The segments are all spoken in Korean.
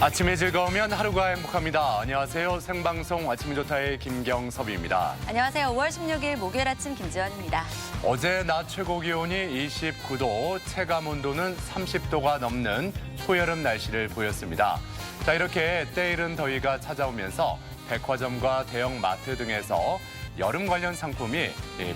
아침이 즐거우면 하루가 행복합니다. 안녕하세요. 생방송 아침이 좋다의 김경섭입니다. 안녕하세요. 5월 16일 목요일 아침 김지원입니다. 어제 낮 최고 기온이 29도, 체감 온도는 30도가 넘는 초여름 날씨를 보였습니다. 자, 이렇게 때이른 더위가 찾아오면서 백화점과 대형 마트 등에서 여름 관련 상품이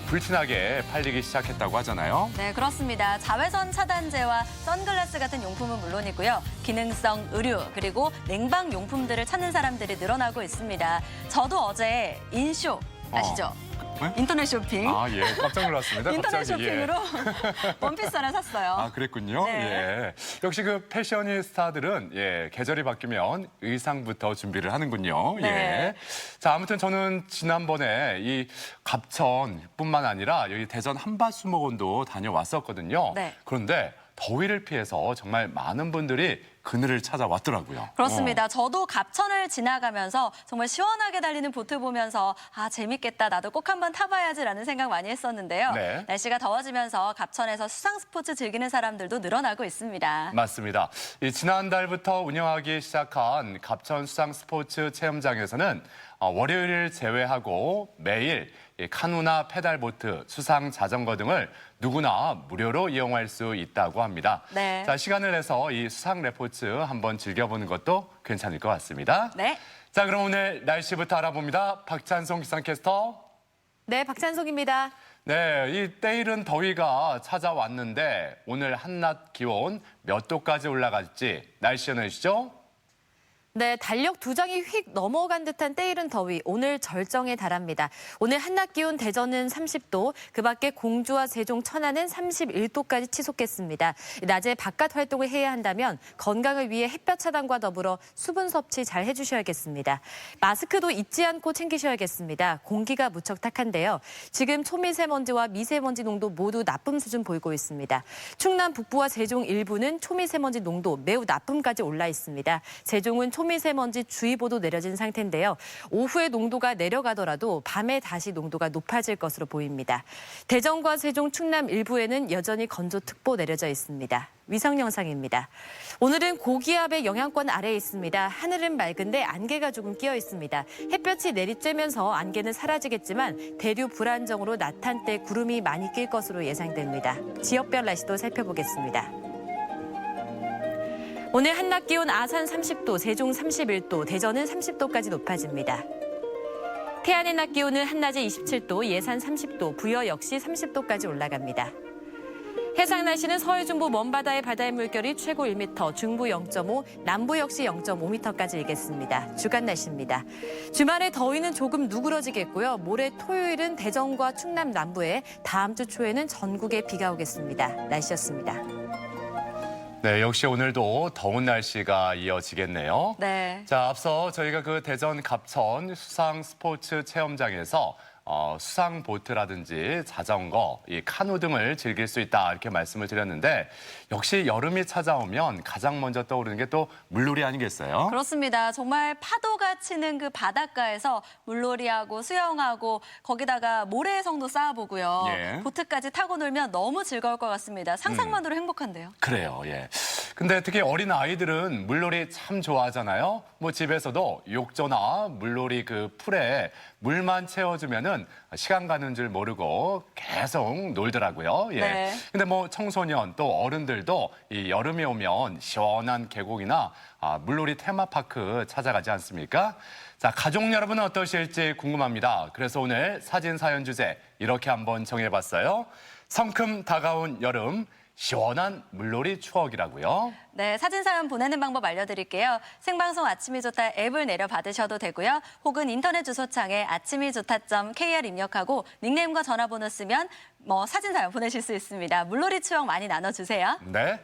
불티나게 팔리기 시작했다고 하잖아요. 네, 그렇습니다. 자외선 차단제와 선글라스 같은 용품은 물론이고요. 기능성 의류 그리고 냉방 용품들을 찾는 사람들이 늘어나고 있습니다. 저도 어제 인쇼 아시죠? 네? 인터넷 쇼핑. 아, 예. 깜짝 놀랐습니다. 인터넷 갑자기, 쇼핑으로 원피스 하나 샀어요. 아, 그랬군요. 네. 예. 역시 그 패셔니스타들은 계절이 바뀌면 의상부터 준비를 하는군요. 네. 예. 자, 아무튼 저는 지난번에 이 갑천뿐만 아니라 여기 대전 한밭수목원도 다녀왔었거든요. 네. 그런데 더위를 피해서 정말 많은 분들이 그늘을 찾아왔더라고요. 그렇습니다. 저도 갑천을 지나가면서 정말 시원하게 달리는 보트 보면서 아, 재밌겠다. 나도 꼭 한번 타봐야지라는 생각 많이 했었는데요. 네. 날씨가 더워지면서 갑천에서 수상 스포츠 즐기는 사람들도 늘어나고 있습니다. 맞습니다. 지난달부터 운영하기 시작한 갑천 수상 스포츠 체험장에서는 월요일을 제외하고 매일 카누나 페달보트, 수상 자전거 등을 누구나 무료로 이용할 수 있다고 합니다. 네. 자, 시간을 내서 이 수상 레포츠 한번 즐겨보는 것도 괜찮을 것 같습니다. 네. 자, 그럼 오늘 날씨부터 알아봅니다. 박찬송 기상캐스터. 네, 박찬송입니다. 네, 이 때이른 더위가 찾아왔는데 오늘 한낮 기온 몇 도까지 올라갈지 날씨 전해주시죠. 네, 달력 두 장이 휙 넘어간 듯한 때이른 더위, 오늘 절정에 달합니다. 오늘 한낮 기온 대전은 30도, 그 밖에 공주와 세종, 천안은 31도까지 치솟겠습니다. 낮에 바깥 활동을 해야 한다면 건강을 위해 햇볕 차단과 더불어 수분 섭취 잘 해주셔야겠습니다. 마스크도 잊지 않고 챙기셔야겠습니다. 공기가 무척 탁한데요. 지금 초미세먼지와 미세먼지 농도 모두 나쁨 수준 보이고 있습니다. 충남 북부와 세종 일부는 초미세먼지 농도 매우 나쁨까지 올라 있습니다. 세종은 초미세먼지 주의보도 내려진 상태인데요. 오후에 농도가 내려가더라도 밤에 다시 농도가 높아질 것으로 보입니다. 대전과 세종, 충남 일부에는 여전히 건조특보 내려져 있습니다. 위성 영상입니다. 오늘은 고기압의 영향권 아래에 있습니다. 하늘은 맑은데 안개가 조금 끼어 있습니다. 햇볕이 내리쬐면서 안개는 사라지겠지만 대류 불안정으로 낮 한때 구름이 많이 낄 것으로 예상됩니다. 지역별 날씨도 살펴보겠습니다. 오늘 한낮 기온 아산 30도, 세종 31도, 대전은 30도까지 높아집니다. 태안의 낮 기온은 한낮에 27도, 예산 30도, 부여 역시 30도까지 올라갑니다. 해상 날씨는 서해 중부 먼바다의 바다의 물결이 최고 1m, 중부 0.5, 남부 역시 0.5m까지 일겠습니다. 주간 날씨입니다. 주말에 더위는 조금 누그러지겠고요. 모레 토요일은 대전과 충남 남부에, 다음 주 초에는 전국에 비가 오겠습니다. 날씨였습니다. 네, 역시 오늘도 더운 날씨가 이어지겠네요. 네. 자, 앞서 저희가 그 대전 갑천 수상 스포츠 체험장에서 수상 보트라든지 자전거, 이 카누 등을 즐길 수 있다 이렇게 말씀을 드렸는데 역시 여름이 찾아오면 가장 먼저 떠오르는 게 또 물놀이 아니겠어요? 그렇습니다. 정말 파도가 치는 그 바닷가에서 물놀이하고 수영하고 거기다가 모래성도 쌓아보고요. 예. 보트까지 타고 놀면 너무 즐거울 것 같습니다. 상상만으로 행복한데요. 그래요, 예. 근데 특히 어린 아이들은 물놀이 참 좋아하잖아요. 뭐 집에서도 욕조나 물놀이 그 풀에 물만 채워주면은 시간 가는 줄 모르고 계속 놀더라고요. 예. 네. 근데 뭐 청소년 또 어른들도 이 여름이 오면 시원한 계곡이나 물놀이 테마파크 찾아가지 않습니까? 자, 가족 여러분은 어떠실지 궁금합니다. 그래서 오늘 사진 사연 주제 이렇게 한번 정해봤어요. 성큼 다가온 여름. 시원한 물놀이 추억이라고요. 네, 사진 사연 보내는 방법 알려드릴게요. 생방송 아침이 좋다 앱을 내려받으셔도 되고요. 혹은 인터넷 주소창에 아침이좋다.kr 입력하고 닉네임과 전화번호 쓰면 사진 사연 보내실 수 있습니다. 물놀이 추억 많이 나눠주세요. 네.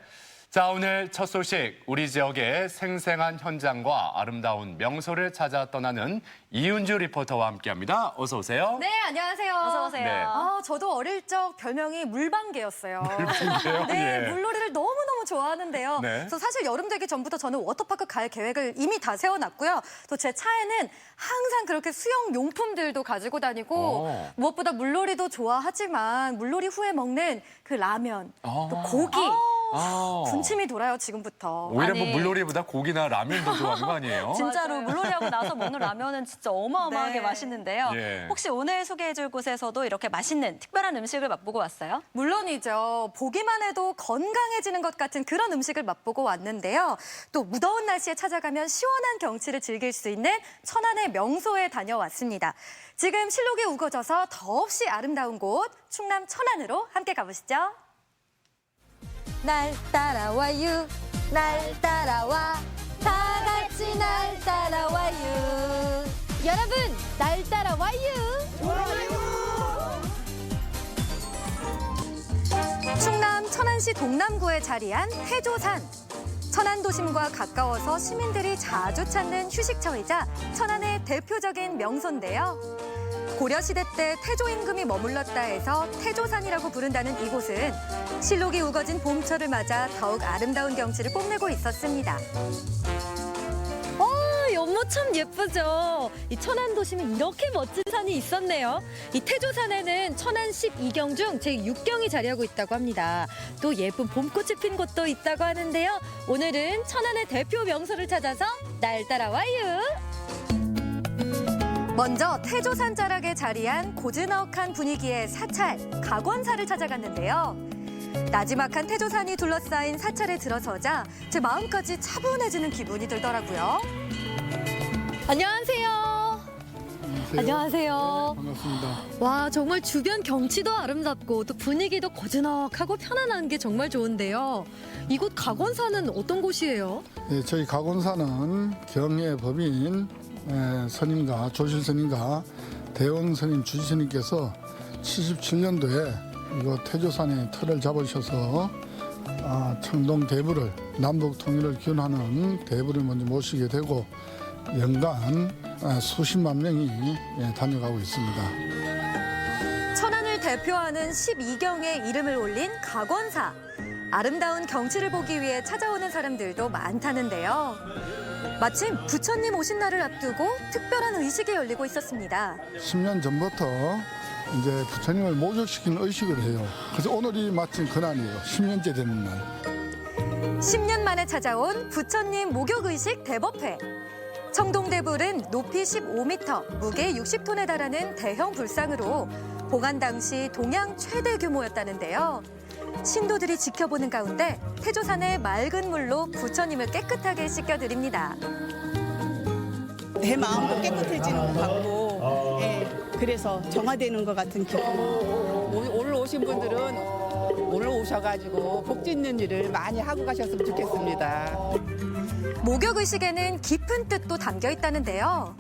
자, 오늘 첫 소식, 우리 지역의 생생한 현장과 아름다운 명소를 찾아 떠나는 이윤주 리포터와 함께합니다. 어서 오세요. 네, 안녕하세요. 어서 오세요. 네. 저도 어릴 적 별명이 물방개였어요. 물방개요? 네, 예. 물놀이를 너무너무 좋아하는데요. 네. 그래서 사실 여름 되기 전부터 저는 워터파크 갈 계획을 이미 다 세워놨고요. 또 제 차에는 항상 그렇게 수영 용품들도 가지고 다니고 무엇보다 물놀이도 좋아하지만 물놀이 후에 먹는 그 라면, 또 고기, 군침이 돌아요, 지금부터. 오히려 아니. 뭐 물놀이보다 고기나 라면 더 좋아하는 거 아니에요? 진짜로 물놀이하고 나서 먹는 라면은 진짜 어마어마하게 네. 맛있는데요. 예. 혹시 오늘 소개해줄 곳에서도 이렇게 맛있는 특별한 음식을 맛보고 왔어요? 물론이죠. 보기만 해도 건강해지는 것 같은 그런 음식을 맛보고 왔는데요. 또 무더운 날씨에 찾아가면 시원한 경치를 즐길 수 있는 천안의 명소에 다녀왔습니다. 지금 실록이 우거져서 더없이 아름다운 곳 충남 천안으로 함께 가보시죠. 날 따라와요, 날 따라와, 다 같이 날 따라와요. 여러분, 날 따라와요. 충남 천안시 동남구에 자리한 태조산. 천안 도심과 가까워서 시민들이 자주 찾는 휴식처이자 천안의 대표적인 명소인데요. 고려시대 때 태조 임금이 머물렀다 해서 태조산이라고 부른다는 이곳은 실록이 우거진 봄철을 맞아 더욱 아름다운 경치를 뽐내고 있었습니다. 연못 참 예쁘죠. 이 천안 도심에 이렇게 멋진 산이 있었네요. 이 태조산에는 천안 12경 중 제6경이 자리하고 있다고 합니다. 또 예쁜 봄꽃이 핀 곳도 있다고 하는데요. 오늘은 천안의 대표 명소를 찾아서 날 따라와요. 먼저 태조산 자락에 자리한 고즈넉한 분위기의 사찰, 각원사를 찾아갔는데요. 나지막한 태조산이 둘러싸인 사찰에 들어서자 제 마음까지 차분해지는 기분이 들더라고요. 안녕하세요. 안녕하세요. 반갑습니다. 와, 정말 주변 경치도 아름답고 또 분위기도 고즈넉하고 편안한 게 정말 좋은데요. 이곳 각원사는 어떤 곳이에요? 예, 저희 각원사는 경의 법인 스님과 조실 스님과 대원 스님 주지 스님께서 77년도에 이곳 태조산에 터를 잡으셔서 청동 대부를 남북 통일을 기원하는 대부를 먼저 모시게 되고 연간 수십만 명이 다녀가고 있습니다. 천안을 대표하는 12경의 이름을 올린 각원사. 아름다운 경치를 보기 위해 찾아오는 사람들도 많다는데요. 마침 부처님 오신 날을 앞두고 특별한 의식이 열리고 있었습니다. 10년 전부터 이제 부처님을 목욕시키는 의식을 해요. 그래서 오늘이 마침 그날이에요. 10년째 되는 날. 10년 만에 찾아온 부처님 목욕 의식 대법회. 청동대불은 높이 15m, 무게 60톤에 달하는 대형 불상으로 봉안 당시 동양 최대 규모였다는데요. 신도들이 지켜보는 가운데 태조산의 맑은 물로 부처님을 깨끗하게 씻겨드립니다. 내 마음도 깨끗해지는 것 같고, 그래서 정화되는 것 같은 기분. 오늘 오신 분들은 오늘 오셔가지고 복 짓는 일을 많이 하고 가셨으면 좋겠습니다. 목욕 의식에는 깊은 뜻도 담겨 있다는데요.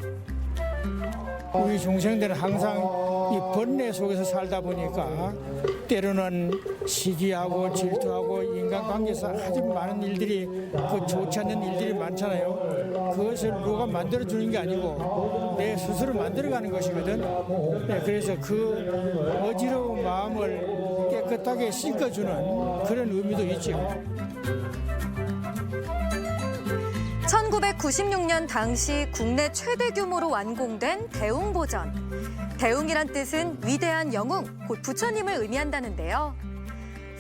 우리 중생들은 항상 이 번뇌 속에서 살다 보니까 때로는 시기하고 질투하고 인간관계에서 아주 많은 일들이 좋지 않는 일들이 많잖아요. 그것을 누가 만들어주는 게 아니고 내 스스로 만들어가는 것이거든. 그래서 그 어지러운 마음을 깨끗하게 씻어주는 그런 의미도 있죠. 1996년 당시 국내 최대 규모로 완공된 대웅보전. 대웅이란 뜻은 위대한 영웅, 곧 부처님을 의미한다는데요.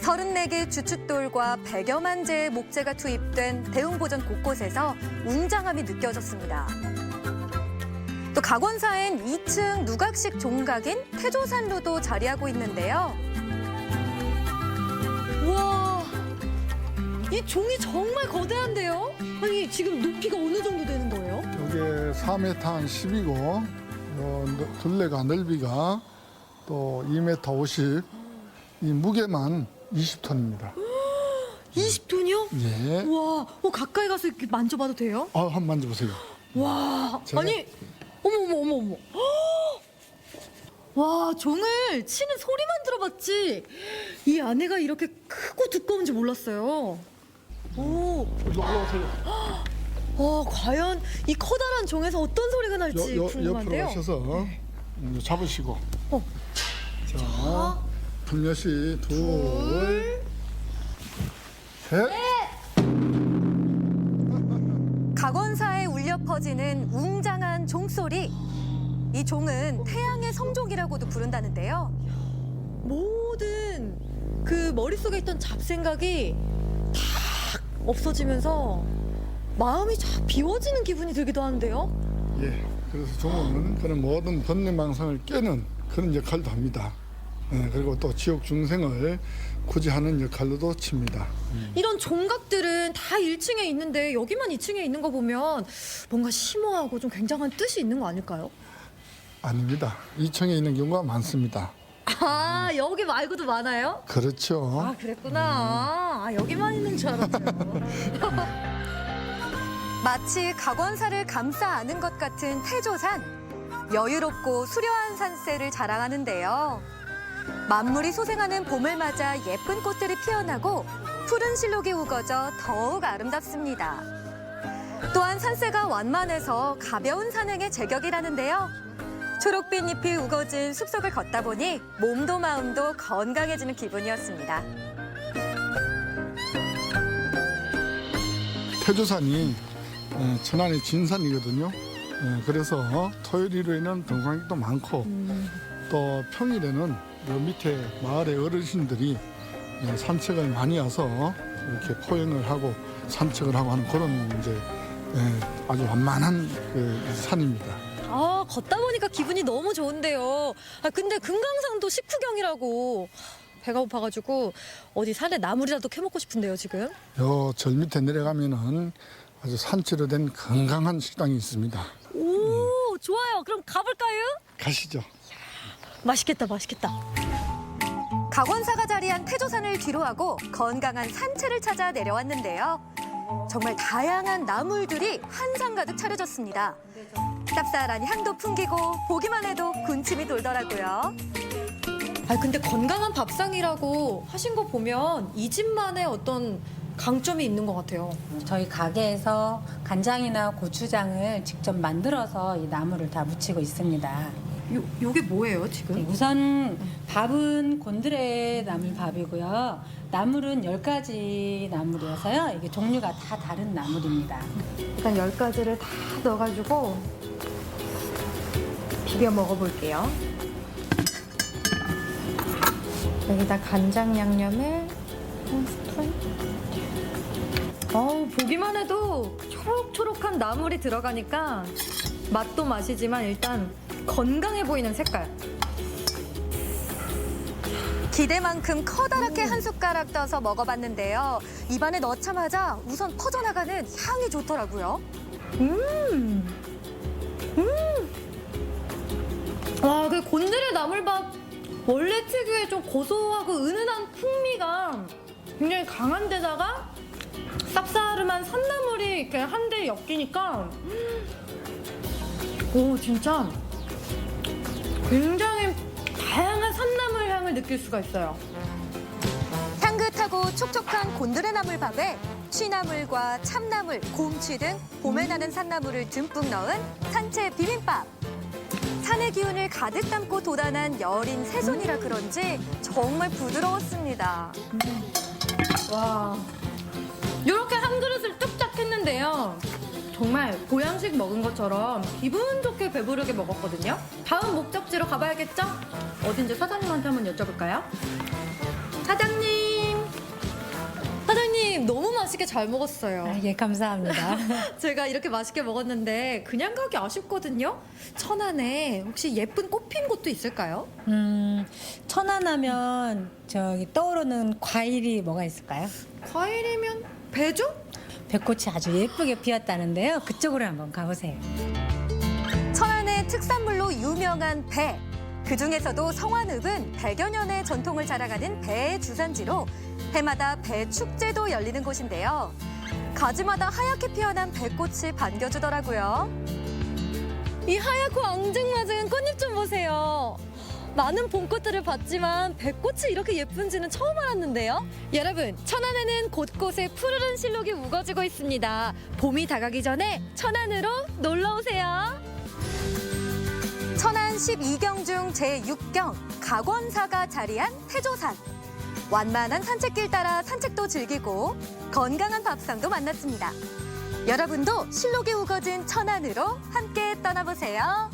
34개 주춧돌과 100여만 재의 목재가 투입된 대웅보전 곳곳에서 웅장함이 느껴졌습니다. 또 각원사엔 2층 누각식 종각인 태조산로도 자리하고 있는데요. 우와, 이 종이 정말 거대한데요? 아니, 지금 높이가 어느 정도 되는 거예요? 이게 4m 한 10이고 둘레가 넓이가 또 2m 50, 이 무게만 20톤입니다. 20톤이요? 예. 우와, 가까이 가서 이렇게 만져봐도 돼요? 한번 만져보세요. 와, 제가- 아니, 어머. 와, 종을 치는 소리만 들어봤지 이 안에가 이렇게 크고 두꺼운지 몰랐어요. 오, 과연 이 커다란 종에서 어떤 소리가 날지 옆으로 궁금한데요. 오셔서 잡으시고. 자, 분몇이 둘, 셋. 각원사에 울려 퍼지는 웅장한 종소리. 이 종은 태양의 성종이라고도 부른다는데요. 모든 그 머릿속에 있던 잡생각이 없어지면서 마음이 쫙 비워지는 기분이 들기도 하는데요. 예, 그래서 종은 그런 모든 번뇌망상을 깨는 그런 역할도 합니다. 예, 그리고 또 지옥 중생을 구제하는 역할로도 칩니다. 이런 종각들은 다 1층에 있는데 여기만 2층에 있는 거 보면 뭔가 심오하고 좀 굉장한 뜻이 있는 거 아닐까요? 아닙니다. 2층에 있는 경우가 많습니다. 아, 여기 말고도 많아요? 그렇죠. 아, 그랬구나. 아, 여기만 있는 줄 알았죠. 마치 각원사를 감싸 안은 것 같은 태조산. 여유롭고 수려한 산세를 자랑하는데요. 만물이 소생하는 봄을 맞아 예쁜 꽃들이 피어나고 푸른 실록이 우거져 더욱 아름답습니다. 또한 산세가 완만해서 가벼운 산행의 제격이라는데요. 초록빛 잎이 우거진 숲속을 걷다 보니 몸도 마음도 건강해지는 기분이었습니다. 태조산이 천안의 진산이거든요. 그래서 토요일 일요일에는 등산객도 많고 또 평일에는 요 밑에 마을의 어르신들이 산책을 많이 와서 이렇게 포행을 하고 산책을 하고 하는 그런 이제 아주 완만한 그 산입니다. 아, 걷다 보니까 기분이 너무 좋은데요. 아, 근데 금강산도 식후경이라고 배가 고파가지고 어디 산에 나물이라도 캐먹고 싶은데요, 지금. 요 절 밑에 내려가면은 아주 산채로 된 건강한 식당이 있습니다. 오, 좋아요. 그럼 가볼까요? 가시죠. 맛있겠다, 맛있겠다. 각원사가 자리한 태조산을 뒤로하고 건강한 산채를 찾아 내려왔는데요. 정말 다양한 나물들이 한상 가득 차려졌습니다. 쌉쌀한 향도 풍기고 보기만 해도 군침이 돌더라고요. 아, 근데 건강한 밥상이라고 하신 거 보면 이 집만의 어떤 강점이 있는 것 같아요. 저희 가게에서 간장이나 고추장을 직접 만들어서 이 나물을 다 무치고 있습니다. 요게 뭐예요, 지금? 우선 밥은 곤드레 나물 밥이고요. 나물은 10가지 나물이어서요. 이게 종류가 다 다른 나물입니다. 일단 10가지를 다 넣어가지고 비벼 먹어볼게요. 여기다 간장 양념을 한 스푼. 보기만 해도 초록초록한 나물이 들어가니까 맛도 맛이지만 일단 건강해 보이는 색깔. 기대만큼 커다랗게 한 숟가락 떠서 먹어봤는데요. 입안에 넣자마자 우선 퍼져나가는 향이 좋더라고요. 와, 그 곤드레 나물밥 원래 특유의 좀 고소하고 은은한 풍미가 굉장히 강한 데다가 쌉싸름한 산나물이 이렇게 한데 엮이니까 오, 진짜 굉장히 다양한 산나물 향을 느낄 수가 있어요. 향긋하고 촉촉한 곤드레 나물밥에 취나물과 참나물, 곰취 등 봄에 나는 산나물을 듬뿍 넣은 산채 비빔밥. 산의 기운을 가득 담고 돋아난 여린 새손이라 그런지 정말 부드러웠습니다. 와, 이렇게 한 그릇을 뚝딱 했는데요. 정말 보양식 먹은 것처럼 기분 좋게 배부르게 먹었거든요. 다음 목적지로 가봐야겠죠? 어딘지 사장님한테 한번 여쭤볼까요? 사장님 너무 맛있게 잘 먹었어요. 아, 예, 감사합니다. 제가 이렇게 맛있게 먹었는데 그냥 가기 아쉽거든요. 천안에 혹시 예쁜 꽃핀 곳도 있을까요? 천안하면 저기 떠오르는 과일이 뭐가 있을까요? 과일이면 배주? 배꽃이 아주 예쁘게 피었다는데요. 그쪽으로 한번 가보세요. 천안의 특산물로 유명한 배. 그중에서도 성완읍은 100여 년의 전통을 자랑하는 배의 주산지로 해마다 배 축제도 열리는 곳인데요. 가지마다 하얗게 피어난 배꽃이 반겨주더라고요. 이 하얗고 앙증맞은 꽃잎 좀 보세요. 많은 봄꽃들을 봤지만 배꽃이 이렇게 예쁜지는 처음 알았는데요. 여러분, 천안에는 곳곳에 푸르른 실록이 우거지고 있습니다. 봄이 다가기 전에 천안으로 놀러 오세요. 천안 12경 중 제6경 각원사가 자리한 태조산. 완만한 산책길 따라 산책도 즐기고 건강한 밥상도 만났습니다. 여러분도 실록이 우거진 천안으로 함께 떠나보세요.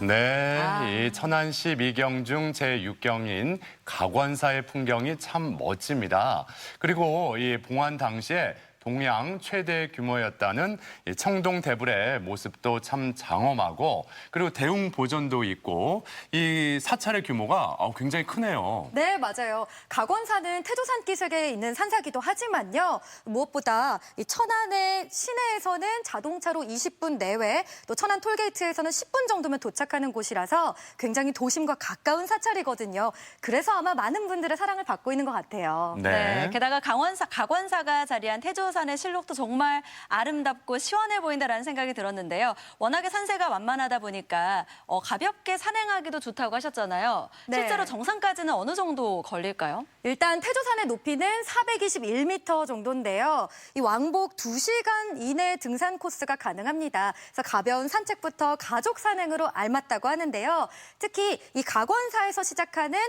네, 아. 이 천안시 미경 중 제6경인 가관사의 풍경이 참 멋집니다. 그리고 이 봉안 당시에 동양 최대 규모였다는 이 청동 대불의 모습도 참 장엄하고 그리고 대웅 보전도 있고 이 사찰의 규모가 굉장히 크네요. 네, 맞아요. 가권사는 태조산 기슭에 있는 산사기도 하지만요. 무엇보다 이 천안의 시내에서는 자동차로 20분 내외, 또 천안 톨게이트에서는 10분 정도면 도착하는 곳이라서 굉장히 도심과 가까운 사찰이거든요. 그래서 아마 많은 분들의 사랑을 받고 있는 것 같아요. 네, 게다가 가관사가 자리한 태조산의 실록도 정말 아름답고 시원해 보인다라는 생각이 들었는데요. 워낙에 산세가 완만하다 보니까 가볍게 산행하기도 좋다고 하셨잖아요. 네. 실제로 정상까지는 어느 정도 걸릴까요? 일단 태조산의 높이는 421m 정도인데요. 이 왕복 2시간 이내 등산 코스가 가능합니다. 그래서 가벼운 산책부터 가족 산행으로 알맞다고 하는데요. 특히 이 가권사에서 시작하는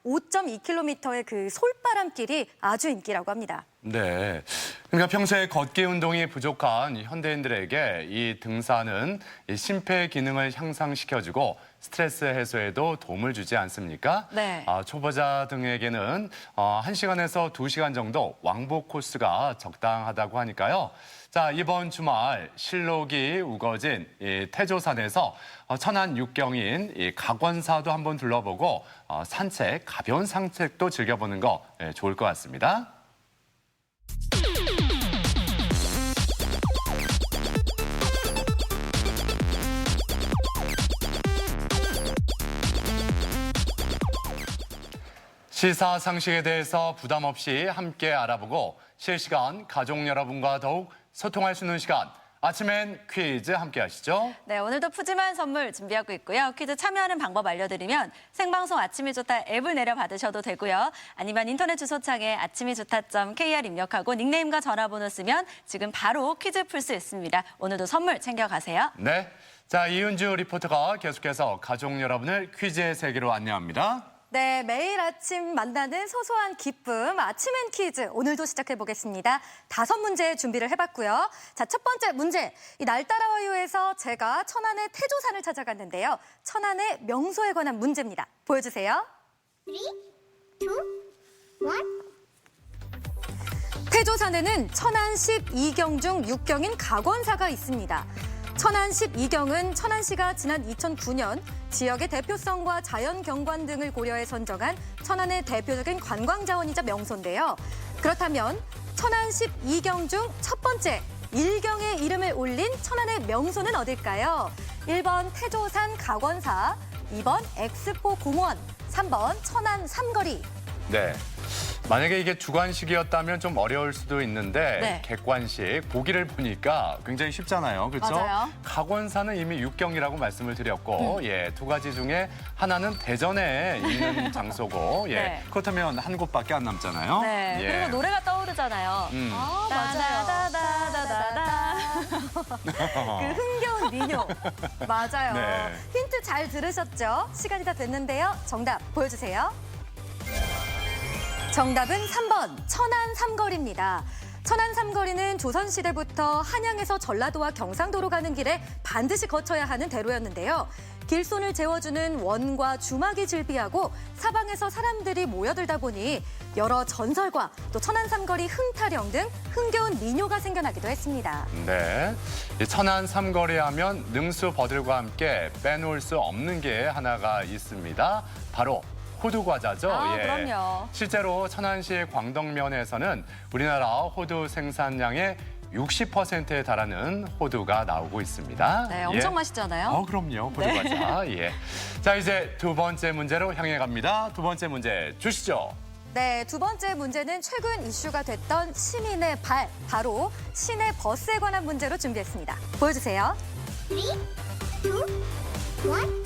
5.2km의 그 솔바람길이 아주 인기라고 합니다. 네. 그러니까 평소에 걷기 운동이 부족한 현대인들에게 이 등산은 이 심폐 기능을 향상시켜주고 스트레스 해소에도 도움을 주지 않습니까? 네. 초보자 등에게는 1시간에서 2시간 정도 왕복 코스가 적당하다고 하니까요. 자, 이번 주말 실록이 우거진 이 태조산에서 천안 육경인 이 가권사도 한번 둘러보고 가벼운 산책도 즐겨보는 거 좋을 것 같습니다. 시사 상식에 대해서 부담 없이 함께 알아보고 실시간 가족 여러분과 더욱 소통할 수 있는 시간. 아침엔 퀴즈 함께 하시죠. 네, 오늘도 푸짐한 선물 준비하고 있고요. 퀴즈 참여하는 방법 알려드리면 생방송 아침이 좋다 앱을 내려받으셔도 되고요. 아니면 인터넷 주소창에 아침이 좋다.kr 입력하고 닉네임과 전화번호 쓰면 지금 바로 퀴즈 풀 수 있습니다. 오늘도 선물 챙겨가세요. 네. 자, 이은주 리포터가 계속해서 가족 여러분을 퀴즈의 세계로 안내합니다. 네, 매일 아침 만나는 소소한 기쁨, 아침엔 퀴즈. 오늘도 시작해 보겠습니다. 5문제 준비를 해봤고요. 자, 첫 번째 문제. 이 날 따라와요에서 제가 천안의 태조산을 찾아갔는데요. 천안의 명소에 관한 문제입니다. 보여주세요. 3, 2, 1. 태조산에는 천안 12경 중 6경인 가권사가 있습니다. 천안 12경은 천안시가 지난 2009년 지역의 대표성과 자연 경관 등을 고려해 선정한 천안의 대표적인 관광 자원이자 명소인데요. 그렇다면 천안 12경 중 첫 번째 1경의 이름을 올린 천안의 명소는 어딜까요? 1번 태조산 가권사, 2번 엑스포 공원, 3번 천안 삼거리. 네. 만약에 이게 주관식이었다면 좀 어려울 수도 있는데 네. 객관식 보기를 보니까 굉장히 쉽잖아요. 그렇죠? 맞아요. 가권사는 이미 육경이라고 말씀을 드렸고 두 가지 중에 하나는 대전에 있는 장소고 네. 그렇다면 한 곳밖에 안 남잖아요. 네, 예. 그리고 노래가 떠오르잖아요. 아, 맞아요. 다다다다다다. 그 흥겨운 민요. 맞아요. 네. 힌트 잘 들으셨죠? 시간이 다 됐는데요. 정답 보여주세요. 정답은 3번 천안 삼거리입니다. 천안 삼거리는 조선시대부터 한양에서 전라도와 경상도로 가는 길에 반드시 거쳐야 하는 대로였는데요. 길손을 재워주는 원과 주막이 즐비하고 사방에서 사람들이 모여들다 보니 여러 전설과 또 천안 삼거리 흥타령 등 흥겨운 민요가 생겨나기도 했습니다. 네. 이 천안 삼거리 하면 능수버들과 함께 빼놓을 수 없는 게 하나가 있습니다. 바로 호두 과자죠. 아, 예. 그럼요. 실제로 천안시 광덕면에서는 우리나라 호두 생산량의 60%에 달하는 호두가 나오고 있습니다. 네, 엄청 예. 맛있잖아요. 그럼요. 호두 과자. 예. 자, 이제 두 번째 문제로 향해 갑니다. 두 번째 문제 주시죠. 네, 두 번째 문제는 최근 이슈가 됐던 시민의 발, 바로 시내 버스에 관한 문제로 준비했습니다. 보여주세요. 3, 2, 1.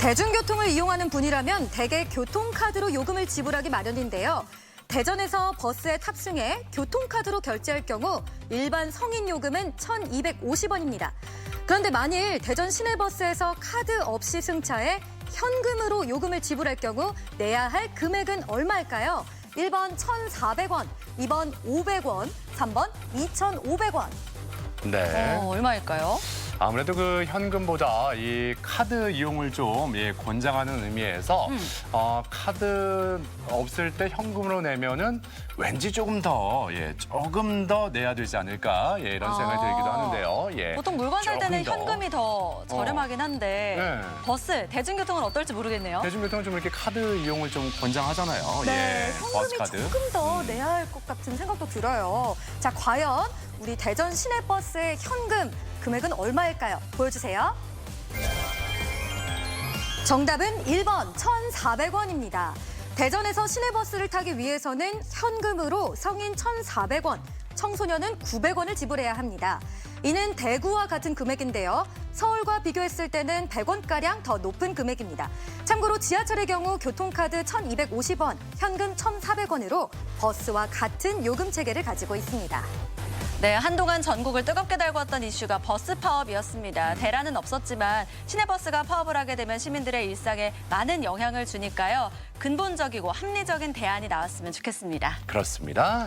대중교통을 이용하는 분이라면 대개 교통카드로 요금을 지불하기 마련인데요. 대전에서 버스에 탑승해 교통카드로 결제할 경우 일반 성인 요금은 1,250원입니다. 그런데 만일 대전 시내버스에서 카드 없이 승차해 현금으로 요금을 지불할 경우 내야 할 금액은 얼마일까요? 1번 1,400원, 2번 500원, 3번 2,500원. 네. 얼마일까요? 아무래도 그 현금보다 이 카드 이용을 좀 권장하는 의미에서 카드 없을 때 현금으로 내면은 왠지 조금 더 내야 되지 않을까 이런 생각이 들기도 하는데요. 보통 물건 살 때는 조금 더. 현금이 더 저렴하긴 한데 네. 버스, 대중교통은 어떨지 모르겠네요. 대중교통은 좀 이렇게 카드 이용을 좀 권장하잖아요. 네, 버스 현금이 카드. 조금 더 내야 할 것 같은 생각도 들어요. 자, 과연 우리 대전 시내버스의 현금 금액은 얼마일까요? 보여주세요. 정답은 1번 1,400원입니다. 대전에서 시내버스를 타기 위해서는 현금으로 성인 1,400원, 청소년은 900원을 지불해야 합니다. 이는 대구와 같은 금액인데요. 서울과 비교했을 때는 100원가량 더 높은 금액입니다. 참고로 지하철의 경우 교통카드 1,250원, 현금 1,400원으로 버스와 같은 요금 체계를 가지고 있습니다. 네, 한동안 전국을 뜨겁게 달궜던 이슈가 버스 파업이었습니다. 대란은 없었지만 시내버스가 파업을 하게 되면 시민들의 일상에 많은 영향을 주니까요. 근본적이고 합리적인 대안이 나왔으면 좋겠습니다. 그렇습니다.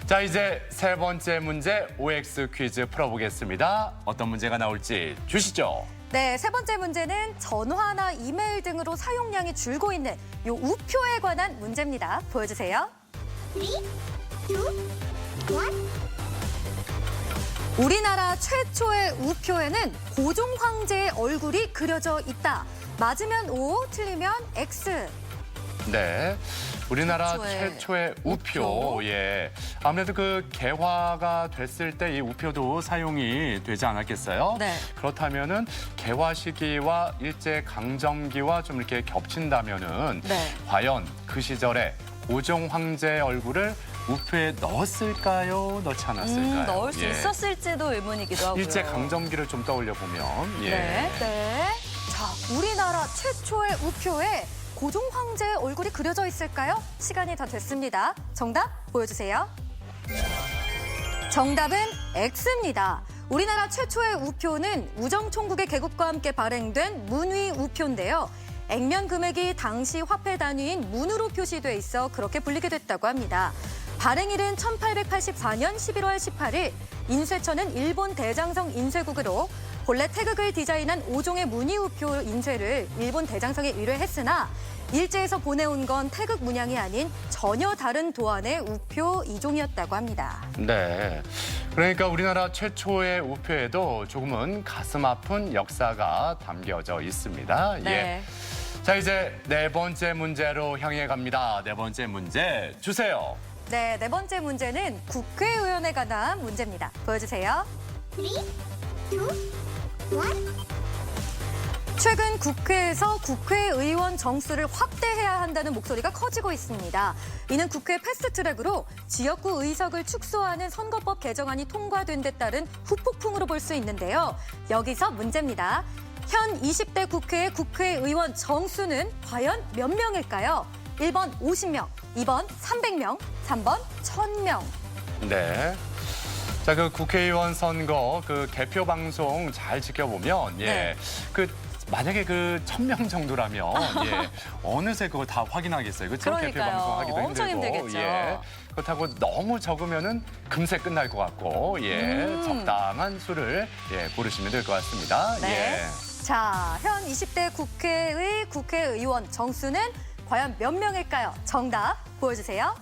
자, 이제 세 번째 문제 OX 퀴즈 풀어보겠습니다. 어떤 문제가 나올지 주시죠. 네, 세 번째 문제는 전화나 이메일 등으로 사용량이 줄고 있는 요 우표에 관한 문제입니다. 보여주세요. 3, 2, 1. 우리나라 최초의 우표에는 고종 황제의 얼굴이 그려져 있다. 맞으면 O, 틀리면 X. 네, 우리나라 최초의 최초의 우표. 아무래도 그 개화가 됐을 때 이 우표도 사용이 되지 않았겠어요? 네. 그렇다면은 개화 시기와 일제 강점기와 좀 이렇게 겹친다면은 네. 과연 그 시절에 고종 황제의 얼굴을 우표에 넣었을까요? 넣지 않았을까요? 넣을 수 있었을지도 의문이기도 하고요. 일제 강점기를 좀 떠올려 보면 네. 네. 자, 우리나라 최초의 우표에 고종 황제의 얼굴이 그려져 있을까요? 시간이 다 됐습니다. 정답 보여주세요. 정답은 X입니다. 우리나라 최초의 우표는 우정총국의 개국과 함께 발행된 문위 우표인데요. 액면 금액이 당시 화폐 단위인 문으로 표시돼 있어 그렇게 불리게 됐다고 합니다. 발행일은 1884년 11월 18일, 인쇄처는 일본 대장성 인쇄국으로 본래 태극을 디자인한 5종의 문의우표 인쇄를 일본 대장성에 의뢰했으나 일제에서 보내온 건 태극 문양이 아닌 전혀 다른 도안의 우표 2종이었다고 합니다. 네. 그러니까 우리나라 최초의 우표에도 조금은 가슴 아픈 역사가 담겨져 있습니다. 네. 자, 이제 네 번째 문제로 향해 갑니다. 네 번째 문제 주세요. 네, 네 번째 문제는 국회의원에 관한 문제입니다. 보여주세요. 3, 2, 1. 최근 국회에서 국회의원 정수를 확대해야 한다는 목소리가 커지고 있습니다. 이는 국회 패스트트랙으로 지역구 의석을 축소하는 선거법 개정안이 통과된 데 따른 후폭풍으로 볼 수 있는데요. 여기서 문제입니다. 현 20대 국회의 국회의원 정수는 과연 몇 명일까요? 1번 50명, 2번 300명, 3번 1000명. 네. 자, 그 국회의원 선거 그 개표 방송 잘 지켜보면 네. 만약에 그 1000명 정도라면 어느새 그거 다 확인하겠어요. 그렇죠? 개표 그러니까요. 방송 하기도 엄청 힘들고. 힘들겠죠. 그렇다고 너무 적으면은 금세 끝날 것 같고, 적당한 수를 고르시면 될 것 같습니다. 네. 자, 현 20대 국회의 국회의원 정수는 과연 몇 명일까요? 정답 보여주세요.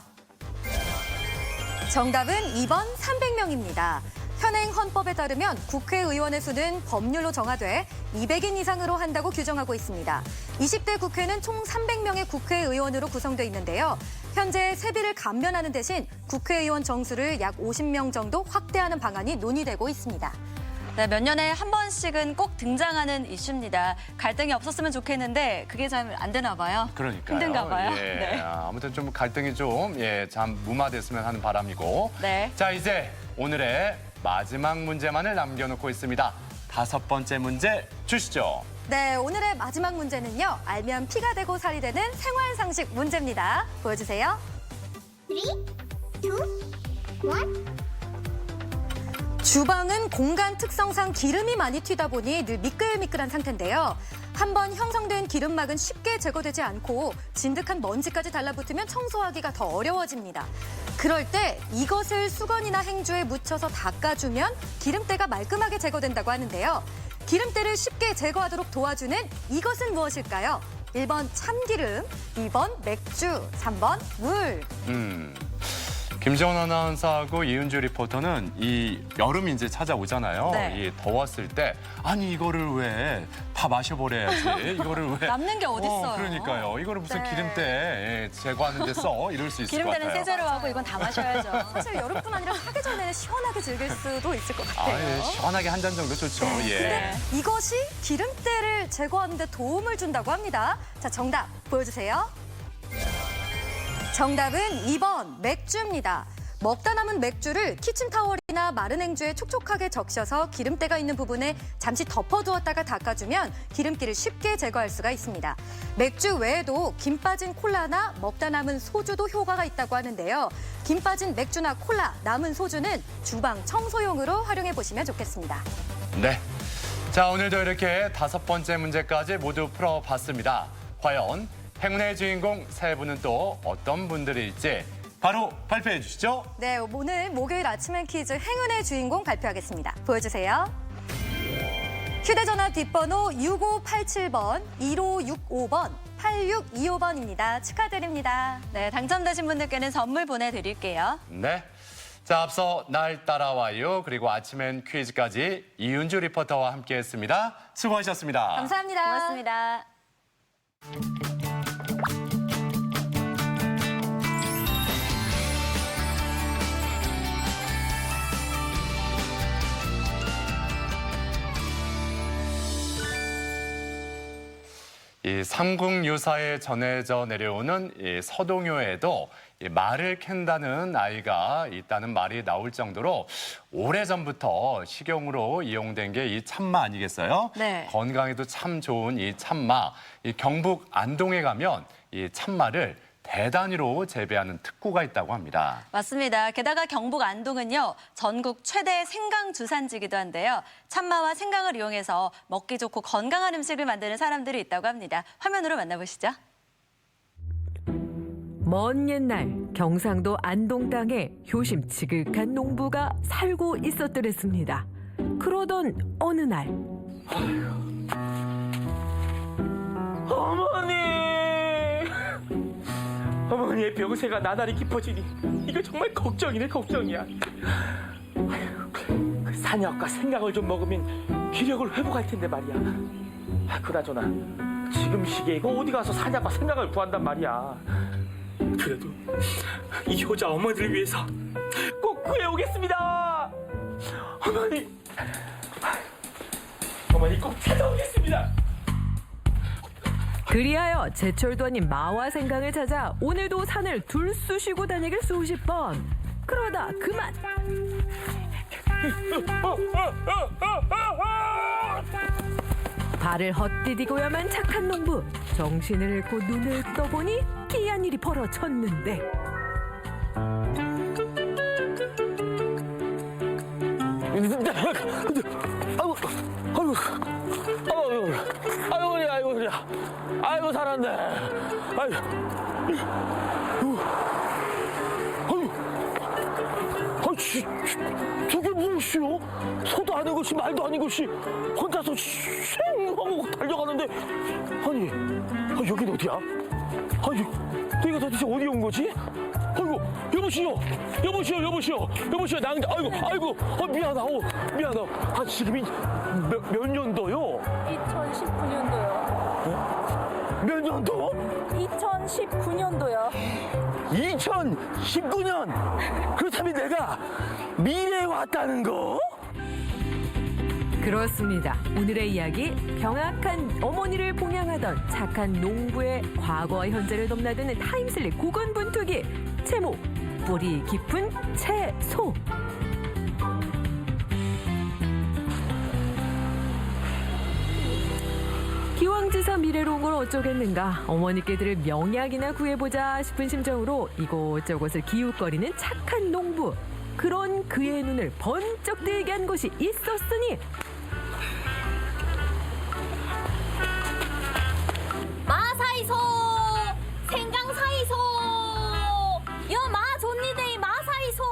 정답은 2번 300명입니다. 현행 헌법에 따르면 국회의원의 수는 법률로 정하돼 200인 이상으로 한다고 규정하고 있습니다. 20대 국회는 총 300명의 국회의원으로 구성돼 있는데요. 현재 세비를 감면하는 대신 국회의원 정수를 약 50명 정도 확대하는 방안이 논의되고 있습니다. 네, 몇 년에 한 번씩은 꼭 등장하는 이슈입니다. 갈등이 없었으면 좋겠는데 그게 잘 안 되나 봐요. 그러니까요. 힘든가 봐요. 네. 아무튼 좀 갈등이 좀 참 무마됐으면 하는 바람이고. 네. 자, 이제 오늘의 마지막 문제만을 남겨놓고 있습니다. 5번째 문제 주시죠. 네, 오늘의 마지막 문제는요. 알면 피가 되고 살이 되는 생활 상식 문제입니다. 보여주세요. 3, 2, 1. 주방은 공간 특성상 기름이 많이 튀다 보니 늘 미끌미끌한 상태인데요. 한번 형성된 기름막은 쉽게 제거되지 않고 진득한 먼지까지 달라붙으면 청소하기가 더 어려워집니다. 그럴 때 이것을 수건이나 행주에 묻혀서 닦아주면 기름때가 말끔하게 제거된다고 하는데요. 기름때를 쉽게 제거하도록 도와주는 이것은 무엇일까요? 1번 참기름, 2번 맥주, 3번 물. 김정은 아나운서하고 이은주 리포터는 이 여름이 이제 찾아오잖아요. 네. 이 더웠을 때 아니 이거를 왜 다 마셔버려야지. 이거를 왜 남는 게 어딨어요. 그러니까요. 이거를 무슨 네. 기름때 제거하는 데 써 이럴 수 있을 것 기름때는 같아요. 세제로 하고 이건 다 마셔야죠. 사실 여름뿐 아니라 사계절에는 시원하게 즐길 수도 있을 것 같아요. 예, 시원하게 한 잔 정도 좋죠. 예. 네. 이것이 기름때를 제거하는 데 도움을 준다고 합니다. 자, 정답 보여주세요. 정답은 2번 맥주입니다. 먹다 남은 맥주를 키친타월이나 마른 행주에 촉촉하게 적셔서 기름때가 있는 부분에 잠시 덮어두었다가 닦아주면 기름기를 쉽게 제거할 수가 있습니다. 맥주 외에도 김 빠진 콜라나 먹다 남은 소주도 효과가 있다고 하는데요. 김 빠진 맥주나 콜라, 남은 소주는 주방 청소용으로 활용해 보시면 좋겠습니다. 네. 자, 오늘도 이렇게 5번째 문제까지 모두 풀어봤습니다. 과연 행운의 주인공 세 분은 또 어떤 분들일지 바로 발표해 주시죠. 네, 오늘 목요일 아침엔 퀴즈 행운의 주인공 발표하겠습니다. 보여주세요. 휴대전화 뒷번호 6587번, 1565번, 8625번입니다. 축하드립니다. 네, 당첨되신 분들께는 선물 보내드릴게요. 네. 자, 앞서 날 따라와요. 그리고 아침엔 퀴즈까지 이은주 리포터와 함께했습니다. 수고하셨습니다. 감사합니다. 고맙습니다. 이 삼국유사에 전해져 내려오는 이 서동요에도 이 말을 캔다는 아이가 있다는 말이 나올 정도로 오래전부터 식용으로 이용된 게 이 참마 아니겠어요? 네. 건강에도 참 좋은 이 참마. 이 경북 안동에 가면 이 참마를 대단위로 재배하는 특구가 있다고 합니다. 맞습니다. 게다가 경북 안동은요, 전국 최대 생강 주산지기도 한데요. 참마와 생강을 이용해서 먹기 좋고 건강한 음식을 만드는 사람들이 있다고 합니다. 화면으로 만나보시죠. 먼 옛날 경상도 안동 땅에 효심 지극한 농부가 살고 있었더랬습니다. 그러던 어느 날 어머니의 병세가 나날이 깊어지니 이거 정말 걱정이네 걱정이야. 그 산약과 생강을 좀 먹으면 기력을 회복할 텐데 말이야. 그나저나 지금 시기에 이거 어디 가서 산약과 생강을 구한단 말이야. 그래도 이 효자 어머니를 위해서 꼭 구해오겠습니다. 어머니 꼭 찾아오겠습니다. 그리하여 제철도 아닌 마와 생강을 찾아 오늘도 산을 들쑤시고 다니길 수십 번. 그러다 그만. 발을 헛디디고야만 착한 농부. 정신을 잃고 눈을 떠보니 기이한 일이 벌어졌는데. 아이고 살았네. 저게 무엇이오? 소도 아닌 것이 말도 아닌 것이 혼자서 쉥 하고 달려가는데 아니 여긴 어디야? 아니 너희가 도대체 어디 온 거지? 아이고 여보시오 낭자 아이고 미안하오. 아 지금이 몇 년도요? 2019년도요. 몇 년도? 2019년도요. 2019년. 그렇다면 내가 미래에 왔다는 거? 그렇습니다. 오늘의 이야기 병약한 어머니를 봉양하던 착한 농부의 과거와 현재를 넘나드는 타임슬립 고군분투기. 제목 뿌리 깊은 채소. 기왕지사 미래로 온 걸 어쩌겠는가. 어머니께 들을 명약이나 구해보자 싶은 심정으로 이곳저곳을 기웃거리는 착한 농부. 그런 그의 눈을 번쩍 뜨게 한 곳이 있었으니 사이소 생강 사이소 여마 존니데이 마 사이소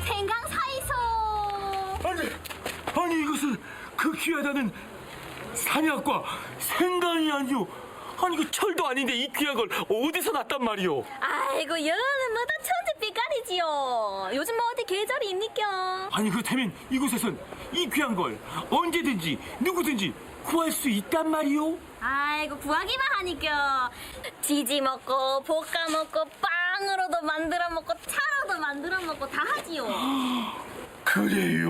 생강 사이소. 아니 이것은 그 귀하다는 산약과 생강이 아니오. 아니 그 철도 아닌데 이 귀한 걸 어디서 났단 말이오? 아이고 여는 뭐다 천지빛깔이지요. 요즘 뭐 어디 계절이 입니까? 아니 그렇다면 이곳에선 이 귀한 걸 언제든지 누구든지 구할 수 있단 말이오? 아이고 구하기만 하니까 지지 먹고 볶아 먹고 빵으로도 만들어 먹고 차로도 만들어 먹고 다 하지요. 그래요?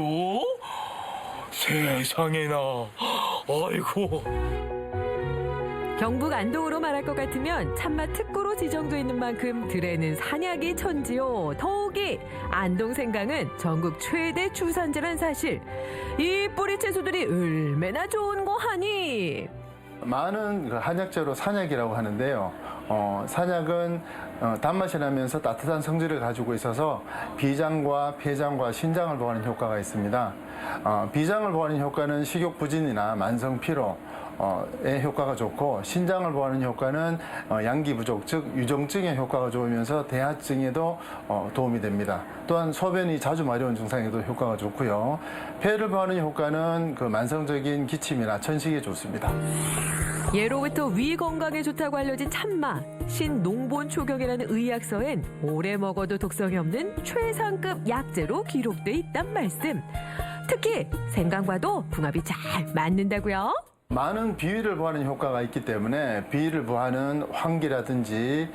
세상에나. 아이고. 경북 안동으로 말할 것 같으면 참맛 특구로 지정돼 있는 만큼 들에는 산약이 천지요. 더욱이 안동 생강은 전국 최대 주산지란 사실. 이 뿌리 채소들이 얼마나 좋은 거 하니. 많은 그 한약재로 산약이라고 하는데요. 산약은 단맛이 나면서 따뜻한 성질을 가지고 있어서 비장과 폐장과 신장을 보하는 효과가 있습니다. 비장을 보하는 효과는 식욕 부진이나 만성 피로 의 효과가 좋고, 신장을 보하는 효과는 양기 부족, 즉 유정증의 효과가 좋으면서 대하증에도 도움이 됩니다. 또한 소변이 자주 마려운 증상에도 효과가 좋고요. 폐를 보하는 효과는 그 만성적인 기침이나 천식에 좋습니다. 예로부터 위 건강에 좋다고 알려진 참맛, 신농본초경이라는 의약서엔 오래 먹어도 독성이 없는 최상급 약재로 기록돼 있단 말씀. 특히 생강과도 궁합이 잘 맞는다고요? 많은 비위를 보하는 효과가 있기 때문에 비위를 보하는 황기라든지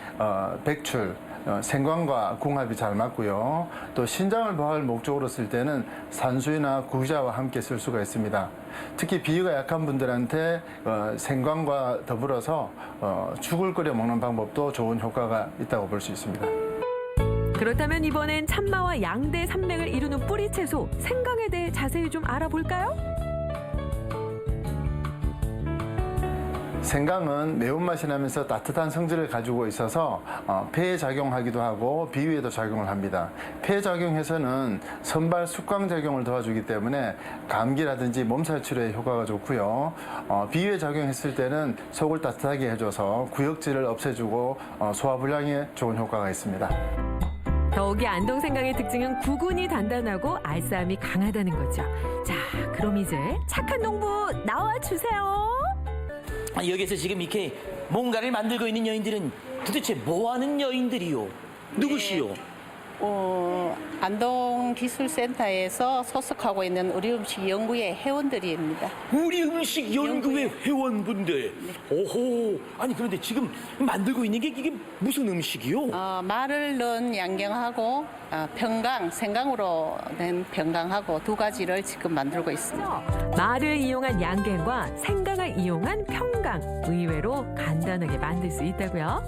백출, 생강과 궁합이 잘 맞고요. 또 신장을 보할 목적으로 쓸 때는 산수유나 구자와 함께 쓸 수가 있습니다. 특히 비위가 약한 분들한테 생강과 더불어서 죽을 끓여 먹는 방법도 좋은 효과가 있다고 볼 수 있습니다. 그렇다면 이번엔 참마와 양대 산맥을 이루는 뿌리 채소 생강에 대해 자세히 좀 알아볼까요? 생강은 매운맛이 나면서 따뜻한 성질을 가지고 있어서 폐에 작용하기도 하고 비위에도 작용을 합니다. 폐에 작용해서는 선발 숙광 작용을 도와주기 때문에 감기라든지 몸살 치료에 효과가 좋고요. 비위에 작용했을 때는 속을 따뜻하게 해줘서 구역질을 없애주고 소화불량에 좋은 효과가 있습니다. 더욱이 안동 생강의 특징은 구근이 단단하고 알싸함이 강하다는 거죠. 자, 그럼 이제 착한 농부 나와주세요. 여기서 지금 이렇게 뭔가를 만들고 있는 여인들은 도대체 뭐하는 여인들이요? 누구시요? 안동기술센터에서 소속하고 있는 우리 음식 연구회 회원들입니다. 우리 음식 연구회 회원분들. 오호. 아니 그런데 지금 만들고 있는 게 이게 무슨 음식이요? 말을 넣은 양갱하고 병강, 생강으로 된 병강하고 두 가지를 지금 만들고 있습니다. 말을 이용한 양갱과 생강을 이용한 평강. 의외로 간단하게 만들 수 있다고요?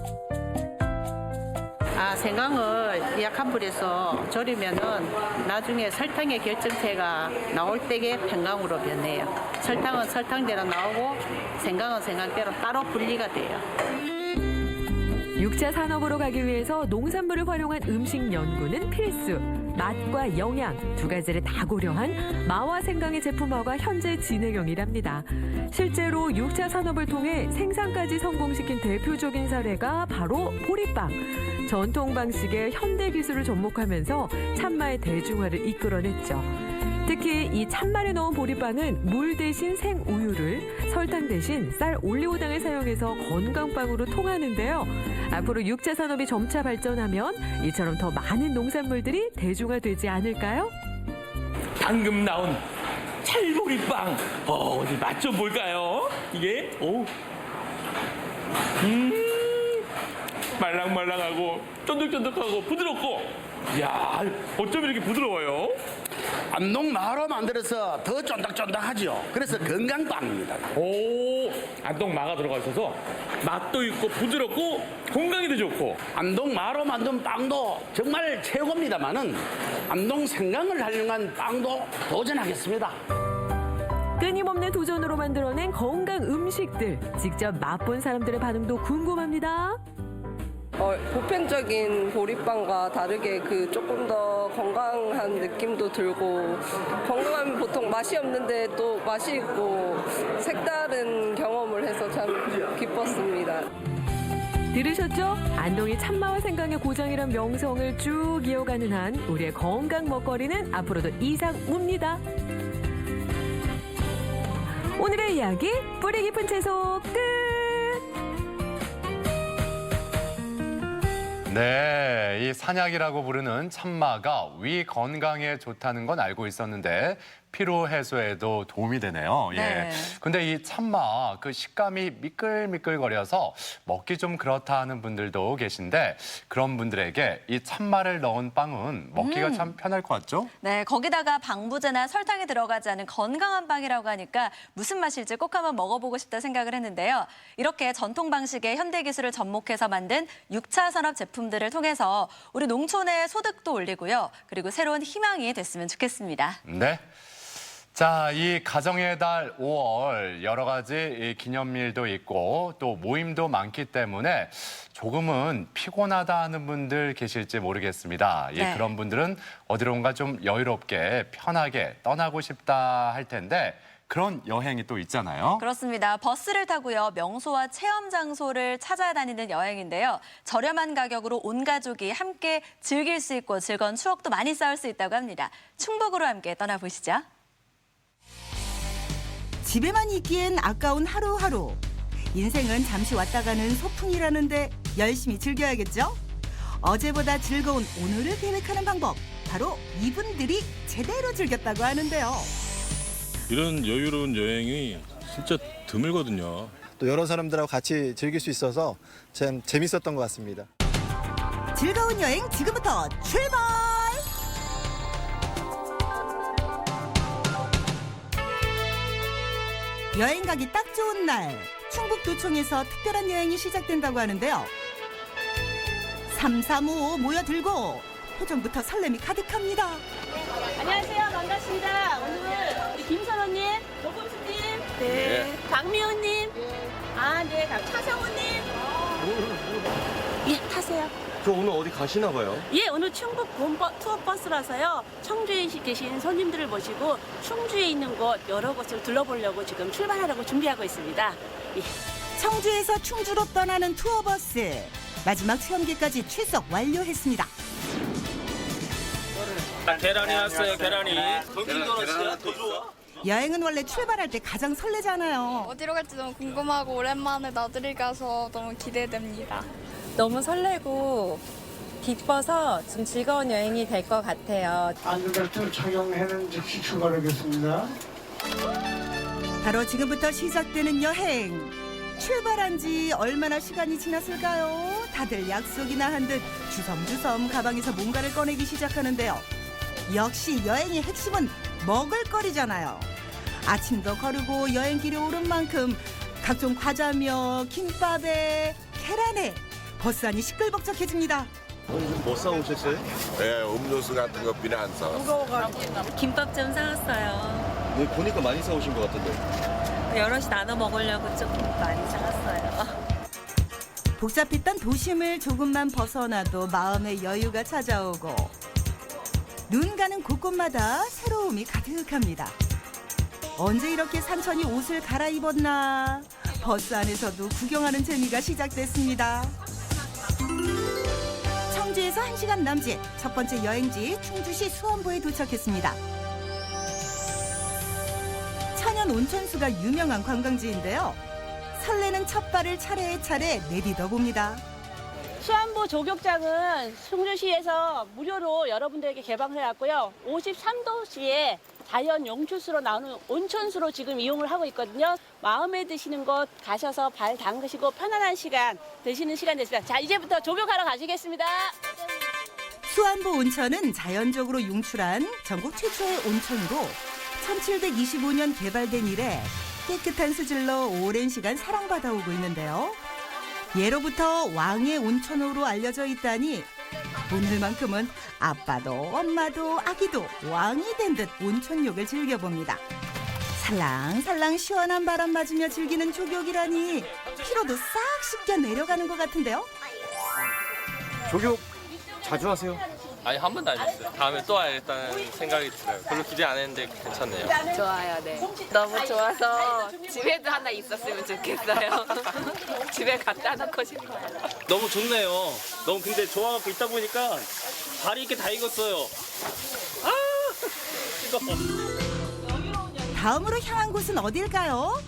생강을 약한 불에서 졸이면은 나중에 설탕의 결정체가 나올 때에 평강으로 변해요. 설탕은 설탕대로 나오고 생강은 생강대로 따로 분리가 돼요. 6차 산업으로 가기 위해서 농산물을 활용한 음식 연구는 필수. 맛과 영양 두 가지를 다 고려한 마와 생강의 제품화가 현재 진행형이랍니다. 실제로 6차 산업을 통해 생산까지 성공시킨 대표적인 사례가 바로 보리빵. 전통 방식의 현대 기술을 접목하면서 참마의 대중화를 이끌어냈죠. 특히 이 참마를 넣은 보리빵은 물 대신 생우유를, 설탕 대신 쌀 올리고당을 사용해서 건강빵으로 통하는데요. 앞으로 6차 산업이 점차 발전하면 이처럼 더 많은 농산물들이 대중화되지 않을까요? 방금 나온 찰보리빵. 어디 맛 좀 볼까요? 이게 말랑말랑하고 쫀득쫀득하고 부드럽고. 이야, 어쩜 이렇게 부드러워요? 안동 마로 만들어서 더 쫀득쫀득하죠. 그래서 건강빵입니다. 오, 안동 마가 들어가 있어서 맛도 있고 부드럽고 건강에도 좋고. 안동 마로 만든 빵도 정말 최고입니다만은 안동 생강을 활용한 빵도 도전하겠습니다. 끊임없는 도전으로 만들어낸 건강 음식들. 직접 맛본 사람들의 반응도 궁금합니다. 보편적인 보리빵과 다르게 조금 더 건강한 느낌도 들고, 건강하면 보통 맛이 없는데 또 맛이 있고 색다른 경험을 해서 참 기뻤습니다. 들으셨죠? 안동이 참마와 생강의 고장이란 명성을 쭉 이어가는 한 우리의 건강 먹거리는 앞으로도 이상무입니다. 오늘의 이야기 뿌리 깊은 채소 끝! 네, 이 산약이라고 부르는 참마가 위 건강에 좋다는 건 알고 있었는데 피로 해소에도 도움이 되네요. 네. 예. 근데 이 참마 그 식감이 미끌미끌거려서 먹기 좀 그렇다 하는 분들도 계신데 그런 분들에게 이 참마를 넣은 빵은 먹기가 참 편할 것 같죠? 네, 거기다가 방부제나 설탕이 들어가지 않은 건강한 빵이라고 하니까 무슨 맛일지 꼭 한번 먹어보고 싶다 생각을 했는데요. 이렇게 전통 방식의 현대 기술을 접목해서 만든 6차 산업 제품들을 통해서 우리 농촌의 소득도 올리고요. 그리고 새로운 희망이 됐으면 좋겠습니다. 네. 자, 이 가정의 달 5월 여러 가지 이 기념일도 있고 또 모임도 많기 때문에 조금은 피곤하다 하는 분들 계실지 모르겠습니다. 예, 네. 그런 분들은 어디론가 좀 여유롭게 편하게 떠나고 싶다 할 텐데 그런 여행이 또 있잖아요. 그렇습니다. 버스를 타고요. 명소와 체험 장소를 찾아다니는 여행인데요. 저렴한 가격으로 온 가족이 함께 즐길 수 있고 즐거운 추억도 많이 쌓을 수 있다고 합니다. 충북으로 함께 떠나보시죠. 집에만 있기엔 아까운 하루하루. 인생은 잠시 왔다 가는 소풍이라는데 열심히 즐겨야겠죠? 어제보다 즐거운 오늘을 계획하는 방법. 바로 이분들이 제대로 즐겼다고 하는데요. 이런 여유로운 여행이 진짜 드물거든요. 또 여러 사람들하고 같이 즐길 수 있어서 참 재밌었던 것 같습니다. 즐거운 여행 지금부터 출발! 여행 가기 딱 좋은 날, 충북도청에서 특별한 여행이 시작된다고 하는데요. 3355 모여들고 표정부터 설렘이 가득합니다. 안녕하세요. 반갑습니다. 오늘은 우리 김선호님, 노금수님, 네, 박미호님, 네, 차성우님. 예, 타세요. 저 오늘 어디 가시나 봐요? 예, 오늘 충북 투어 버스라서요. 청주에 계신 손님들을 모시고 충주에 있는 곳 여러 곳을 둘러보려고 지금 출발하려고 준비하고 있습니다. 예. 청주에서 충주로 떠나는 투어버스. 마지막 체험기까지 출석 완료했습니다. 계란이 왔어요, 계란이. 계란 더 좋아? 여행은 원래 출발할 때 가장 설레잖아요. 어디로 갈지 너무 궁금하고 오랜만에 나들이 가서 너무 기대됩니다. 너무 설레고 기뻐서 좀 즐거운 여행이 될 것 같아요. 안전벨트 착용해는 즉시 출발하겠습니다. 바로 지금부터 시작되는 여행. 출발한 지 얼마나 시간이 지났을까요? 다들 약속이나 한 듯 주섬주섬 가방에서 뭔가를 꺼내기 시작하는데요. 역시 여행의 핵심은 먹을거리잖아요. 아침도 거르고 여행길에 오른 만큼 각종 과자며 김밥에 계란에 버스 안이 시끌벅적해집니다. 뭐 사오셨어요? 네, 음료수 같은 거 비례 안 사. 김밥 좀 사왔어요. 네, 보니까 많이 사오신 것 같은데. 여럿이 나눠 먹으려고 조금 많이 사왔어요. 복잡했던 도심을 조금만 벗어나도 마음의 여유가 찾아오고 눈 가는 곳곳마다 새로움이 가득합니다. 언제 이렇게 산천이 옷을 갈아입었나? 버스 안에서도 구경하는 재미가 시작됐습니다. 청주에서 1시간 남짓 첫 번째 여행지 충주시 수원부에 도착했습니다. 천연 온천수가 유명한 관광지인데요. 설레는 첫 발을 차례차례 내딛어 봅니다. 수안보 조격장은 충주시에서 무료로 여러분들에게 개방해왔고요. 53도시에 자연 용출수로 나오는 온천수로 지금 이용을 하고 있거든요. 마음에 드시는 곳 가셔서 발 담그시고 편안한 시간 드시는 시간 됐습니다. 자, 이제부터 조격하러 가시겠습니다. 수안보 온천은 자연적으로 용출한 전국 최초의 온천으로 1725년 개발된 이래 깨끗한 수질로 오랜 시간 사랑받아오고 있는데요. 예로부터 왕의 온천으로 알려져 있다니 오늘만큼은 아빠도 엄마도 아기도 왕이 된 듯 온천욕을 즐겨봅니다. 살랑살랑 시원한 바람 맞으며 즐기는 조격이라니 피로도 싹 씻겨 내려가는 것 같은데요. 조교 자주 하세요? 아니 한 번도 안 했어요. 다음에 또 와야겠다는 생각이 들어요. 별로 기대 안 했는데 괜찮네요. 좋아요, 네. 너무 좋아서 집에도 하나 있었으면 좋겠어요. 집에 갖다 놓고 싶어요. 너무 좋네요. 너무 근데 좋아갖고 있다 보니까 발이 이렇게 다 익었어요. 아! 뜨거워. 다음으로 향한 곳은 어딜까요?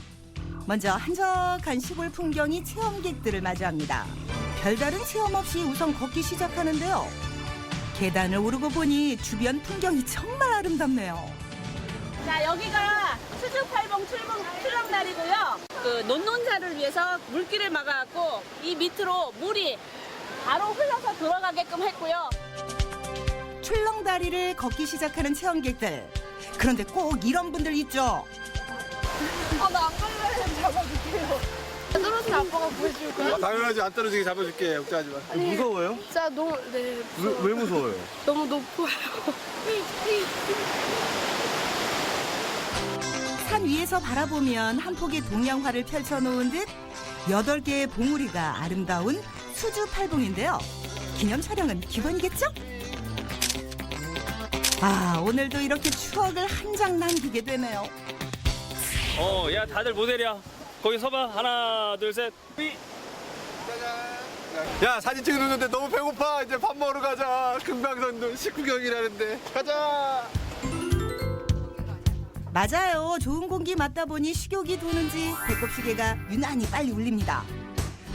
먼저 한적한 시골 풍경이 체험객들을 맞이합니다. 별다른 체험 없이 우선 걷기 시작하는데요. 계단을 오르고 보니 주변 풍경이 정말 아름답네요. 자, 여기가 수주팔봉 출렁다리고요. 그 논논사를 위해서 물길을 막아갖고 이 밑으로 물이 바로 흘러서 들어가게끔 했고요. 출렁다리를 걷기 시작하는 체험객들. 그런데 꼭 이런 분들 있죠. 나 안 갈래. 잡아줄게요. 떨어지면 아빠가 구해줄 거야? 당연하지. 안 떨어지게 잡아줄게. 걱정하지 마. 무서워요? 진짜 너무 왜 무서워요? 너무 높아요. 산 위에서 바라보면 한 폭의 동양화를 펼쳐놓은 듯 8개의 봉우리가 아름다운 수주팔봉인데요. 기념 촬영은 기본이겠죠? 아, 오늘도 이렇게 추억을 한 장 남기게 되네요. 야 다들 모델이야. 거기 서봐. 하나, 둘, 셋. 삐. 야, 사진 찍는데 너무 배고파. 이제 밥 먹으러 가자. 금강산도 식구경이라는데. 가자. 맞아요. 좋은 공기 맞다 보니 식욕이 도는지 배꼽시계가 유난히 빨리 울립니다.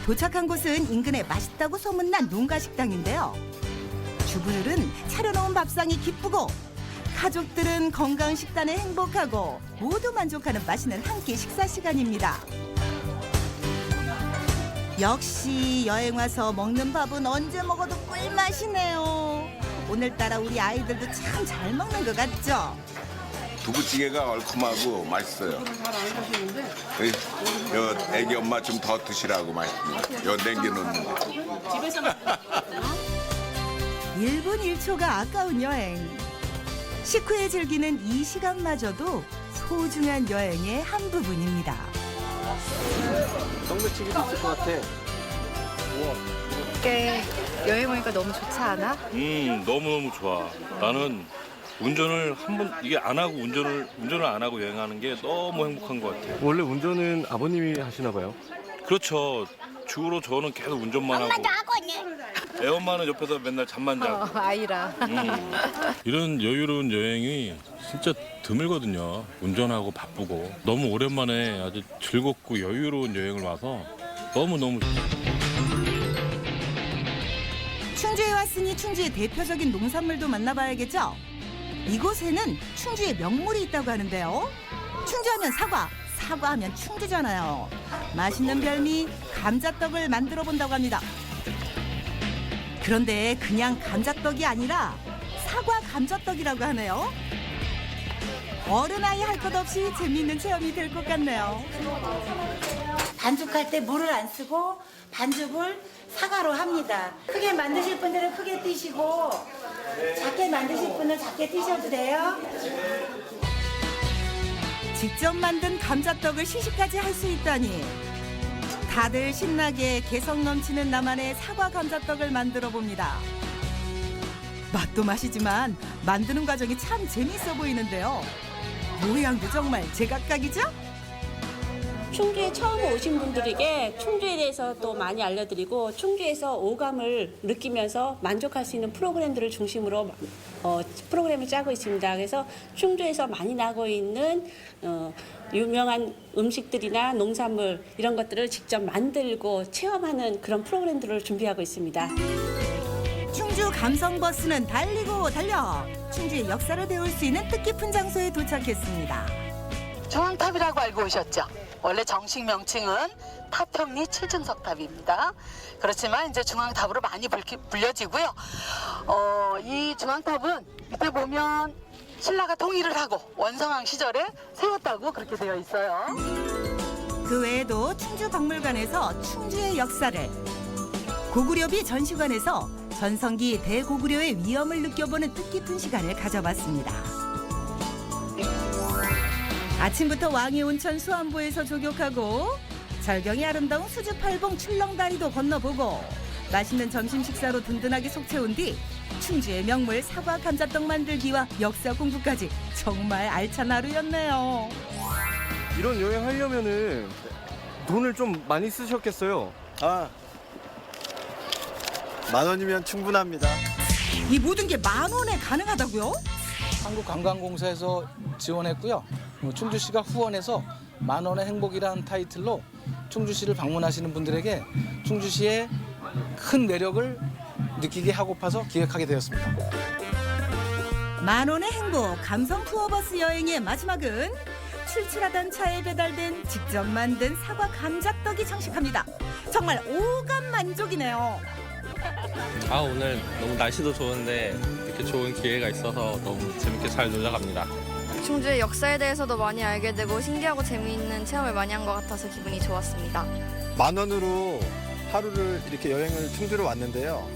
도착한 곳은 인근에 맛있다고 소문난 농가 식당인데요. 주부들은 차려놓은 밥상이 기쁘고 가족들은 건강 식단에 행복하고 모두 만족하는 맛있는 한 끼 식사 시간입니다. 역시 여행 와서 먹는 밥은 언제 먹어도 꿀맛이네요. 오늘따라 우리 아이들도 참 잘 먹는 것 같죠? 두부찌개가 얼큰하고 맛있어요. 여 애기 엄마 좀 더 드시라고 맛있습니다. 여 남겨놓는 거. 1분 1초가 아까운 여행. 식후에 즐기는 이 시간마저도 소중한 여행의 한 부분입니다. 동백치기도 있을 것 같아. 이렇게 여행 오니까 너무 좋지 않아? 너무너무 좋아. 나는 운전을 이게 안 하고 운전을 안 하고 여행하는 게 너무 행복한 것 같아요. 원래 운전은 아버님이 하시나 봐요? 그렇죠. 주로 저는 계속 운전만 하고. 애 엄마는 옆에서 맨날 잠만 자고. 아이라. 이런 여유로운 여행이 진짜 드물거든요. 운전하고 바쁘고. 너무 오랜만에 아주 즐겁고 여유로운 여행을 와서 너무너무 좋아요. 충주에 왔으니 충주의 대표적인 농산물도 만나봐야겠죠? 이곳에는 충주의 명물이 있다고 하는데요. 충주하면 사과, 사과하면 충주잖아요. 맛있는 별미 감자떡을 만들어 본다고 합니다. 그런데 그냥 감자떡이 아니라 사과 감자떡이라고 하네요. 어른아이 할 것 없이 재미있는 체험이 될 것 같네요. 반죽할 때 물을 안 쓰고 반죽을 사과로 합니다. 크게 만드실 분들은 크게 띄시고 작게 만드실 분은 작게 띄셔도 돼요. 직접 만든 감자떡을 시식까지 할 수 있다니. 다들 신나게 개성 넘치는 나만의 사과 감자떡을 만들어 봅니다. 맛도 맛이지만 만드는 과정이 참 재밌어 보이는데요. 모양도 정말 제각각이죠? 충주에 처음 오신 분들에게 충주에 대해서 또 많이 알려드리고 충주에서 오감을 느끼면서 만족할 수 있는 프로그램들을 중심으로 프로그램을 짜고 있습니다. 그래서 충주에서 많이 나고 있는 유명한 음식들이나 농산물 이런 것들을 직접 만들고 체험하는 그런 프로그램들을 준비하고 있습니다. 충주 감성버스는 달리고 달려 충주의 역사를 배울 수 있는 뜻깊은 장소에 도착했습니다. 중앙탑이라고 알고 오셨죠? 원래 정식 명칭은 타평리 7층 석탑입니다. 그렇지만 이제 중앙탑으로 많이 불려지고요. 이 중앙탑은 밑에 보면 신라가 통일을 하고 원성왕 시절에 세웠다고 그렇게 되어 있어요. 그 외에도 충주박물관에서 충주의 역사를, 고구려비 전시관에서 전성기 대고구려의 위엄을 느껴보는 뜻깊은 시간을 가져봤습니다. 아침부터 왕의 온천 수안보에서 조격하고 절경이 아름다운 수주팔봉 출렁다리도 건너보고 맛있는 점심 식사로 든든하게 속 채운 뒤 충주의 명물 사과 감자떡 만들기와 역사 공부까지 정말 알찬 하루였네요. 이런 여행 하려면은 돈을 좀 많이 쓰셨겠어요. 아, 10,000원이면 충분합니다. 이 모든 게 10,000원에 가능하다고요? 한국관광공사에서 지원했고요. 충주시가 후원해서 10,000원의 행복이라는 타이틀로 충주시를 방문하시는 분들에게 충주시의 큰 매력을 느끼게 하고파서 기획하게 되었습니다. 10,000원의 행복 감성 투어버스 여행의 마지막은 출출하던 차에 배달된 직접 만든 사과 감자떡이 장식합니다. 정말 오감 만족이네요. 오늘 너무 날씨도 좋은데 이렇게 좋은 기회가 있어서 너무 재밌게 잘 놀다 갑니다. 충주의 역사에 대해서도 많이 알게 되고 신기하고 재미있는 체험을 많이 한 것 같아서 기분이 좋았습니다. 10,000원으로 하루를 이렇게 여행을 충주로 왔는데요.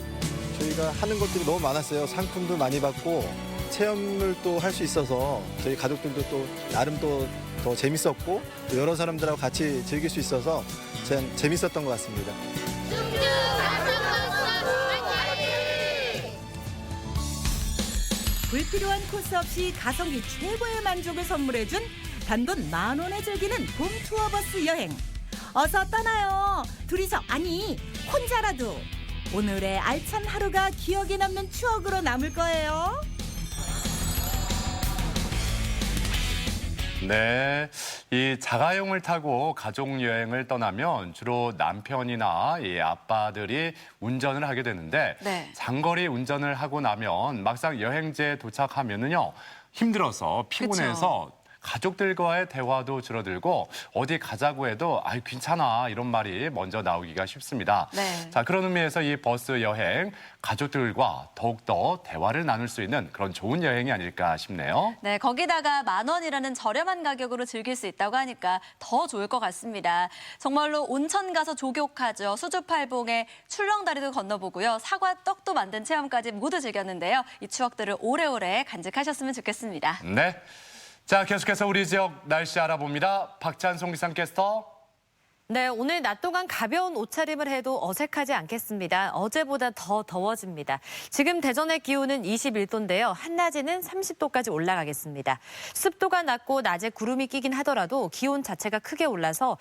저희가 하는 것들이 너무 많았어요. 상품도 많이 받고 체험을 또 할 수 있어서 저희 가족들도 또 나름 또 더 재밌었고 또 여러 사람들하고 같이 즐길 수 있어서 참 재밌었던 것 같습니다. 불필요한 코스 없이 가성비 최고의 만족을 선물해준 단돈 10,000원에 즐기는 봄 투어버스 여행. 어서 떠나요. 둘이서 아니 혼자라도. 오늘의 알찬 하루가 기억에 남는 추억으로 남을 거예요. 네, 이 자가용을 타고 가족 여행을 떠나면 주로 남편이나 이 아빠들이 운전을 하게 되는데 네. 장거리 운전을 하고 나면 막상 여행지에 도착하면은요 힘들어서 피곤해서 가족들과의 대화도 줄어들고 어디 가자고 해도 아이 괜찮아 이런 말이 먼저 나오기가 쉽습니다. 네. 자, 그런 의미에서 이 버스 여행 가족들과 더욱더 대화를 나눌 수 있는 그런 좋은 여행이 아닐까 싶네요. 네, 거기다가 10,000원이라는 저렴한 가격으로 즐길 수 있다고 하니까 더 좋을 것 같습니다. 정말로 온천 가서 조격하죠. 수주팔봉에 출렁다리도 건너보고요. 사과떡도 만든 체험까지 모두 즐겼는데요. 이 추억들을 오래오래 간직하셨으면 좋겠습니다. 네. 자, 계속해서 우리 지역 날씨 알아봅니다. 박찬송 기상캐스터. 네, 오늘 낮 동안 가벼운 옷차림을 해도 어색하지 않겠습니다. 어제보다 더 더워집니다. 지금 대전의 기온은 21도인데요. 한낮에는 30도까지 올라가겠습니다. 습도가 낮고 낮에 구름이 끼긴 하더라도 기온 자체가 크게 올라서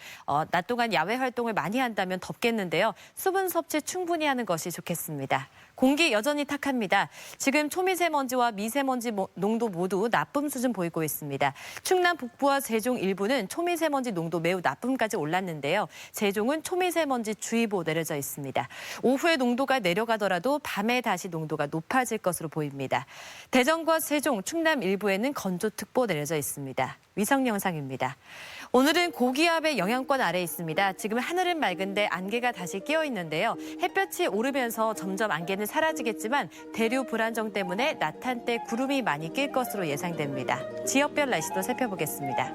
낮 동안 야외 활동을 많이 한다면 덥겠는데요. 수분 섭취 충분히 하는 것이 좋겠습니다. 공기 여전히 탁합니다. 지금 초미세먼지와 미세먼지 농도 모두 나쁨 수준 보이고 있습니다. 충남 북부와 세종 일부는 초미세먼지 농도 매우 나쁨까지 올랐는데요. 세종은 초미세먼지 주의보 내려져 있습니다. 오후에 농도가 내려가더라도 밤에 다시 농도가 높아질 것으로 보입니다. 대전과 세종, 충남 일부에는 건조특보 내려져 있습니다. 위성 영상입니다. 오늘은 고기압의 영향권 아래에 있습니다. 지금 하늘은 맑은데 안개가 다시 끼어 있는데요. 햇볕이 오르면서 점점 안개는 사라지겠지만 대류 불안정 때문에 낮 한때 구름이 많이 낄 것으로 예상됩니다. 지역별 날씨도 살펴보겠습니다.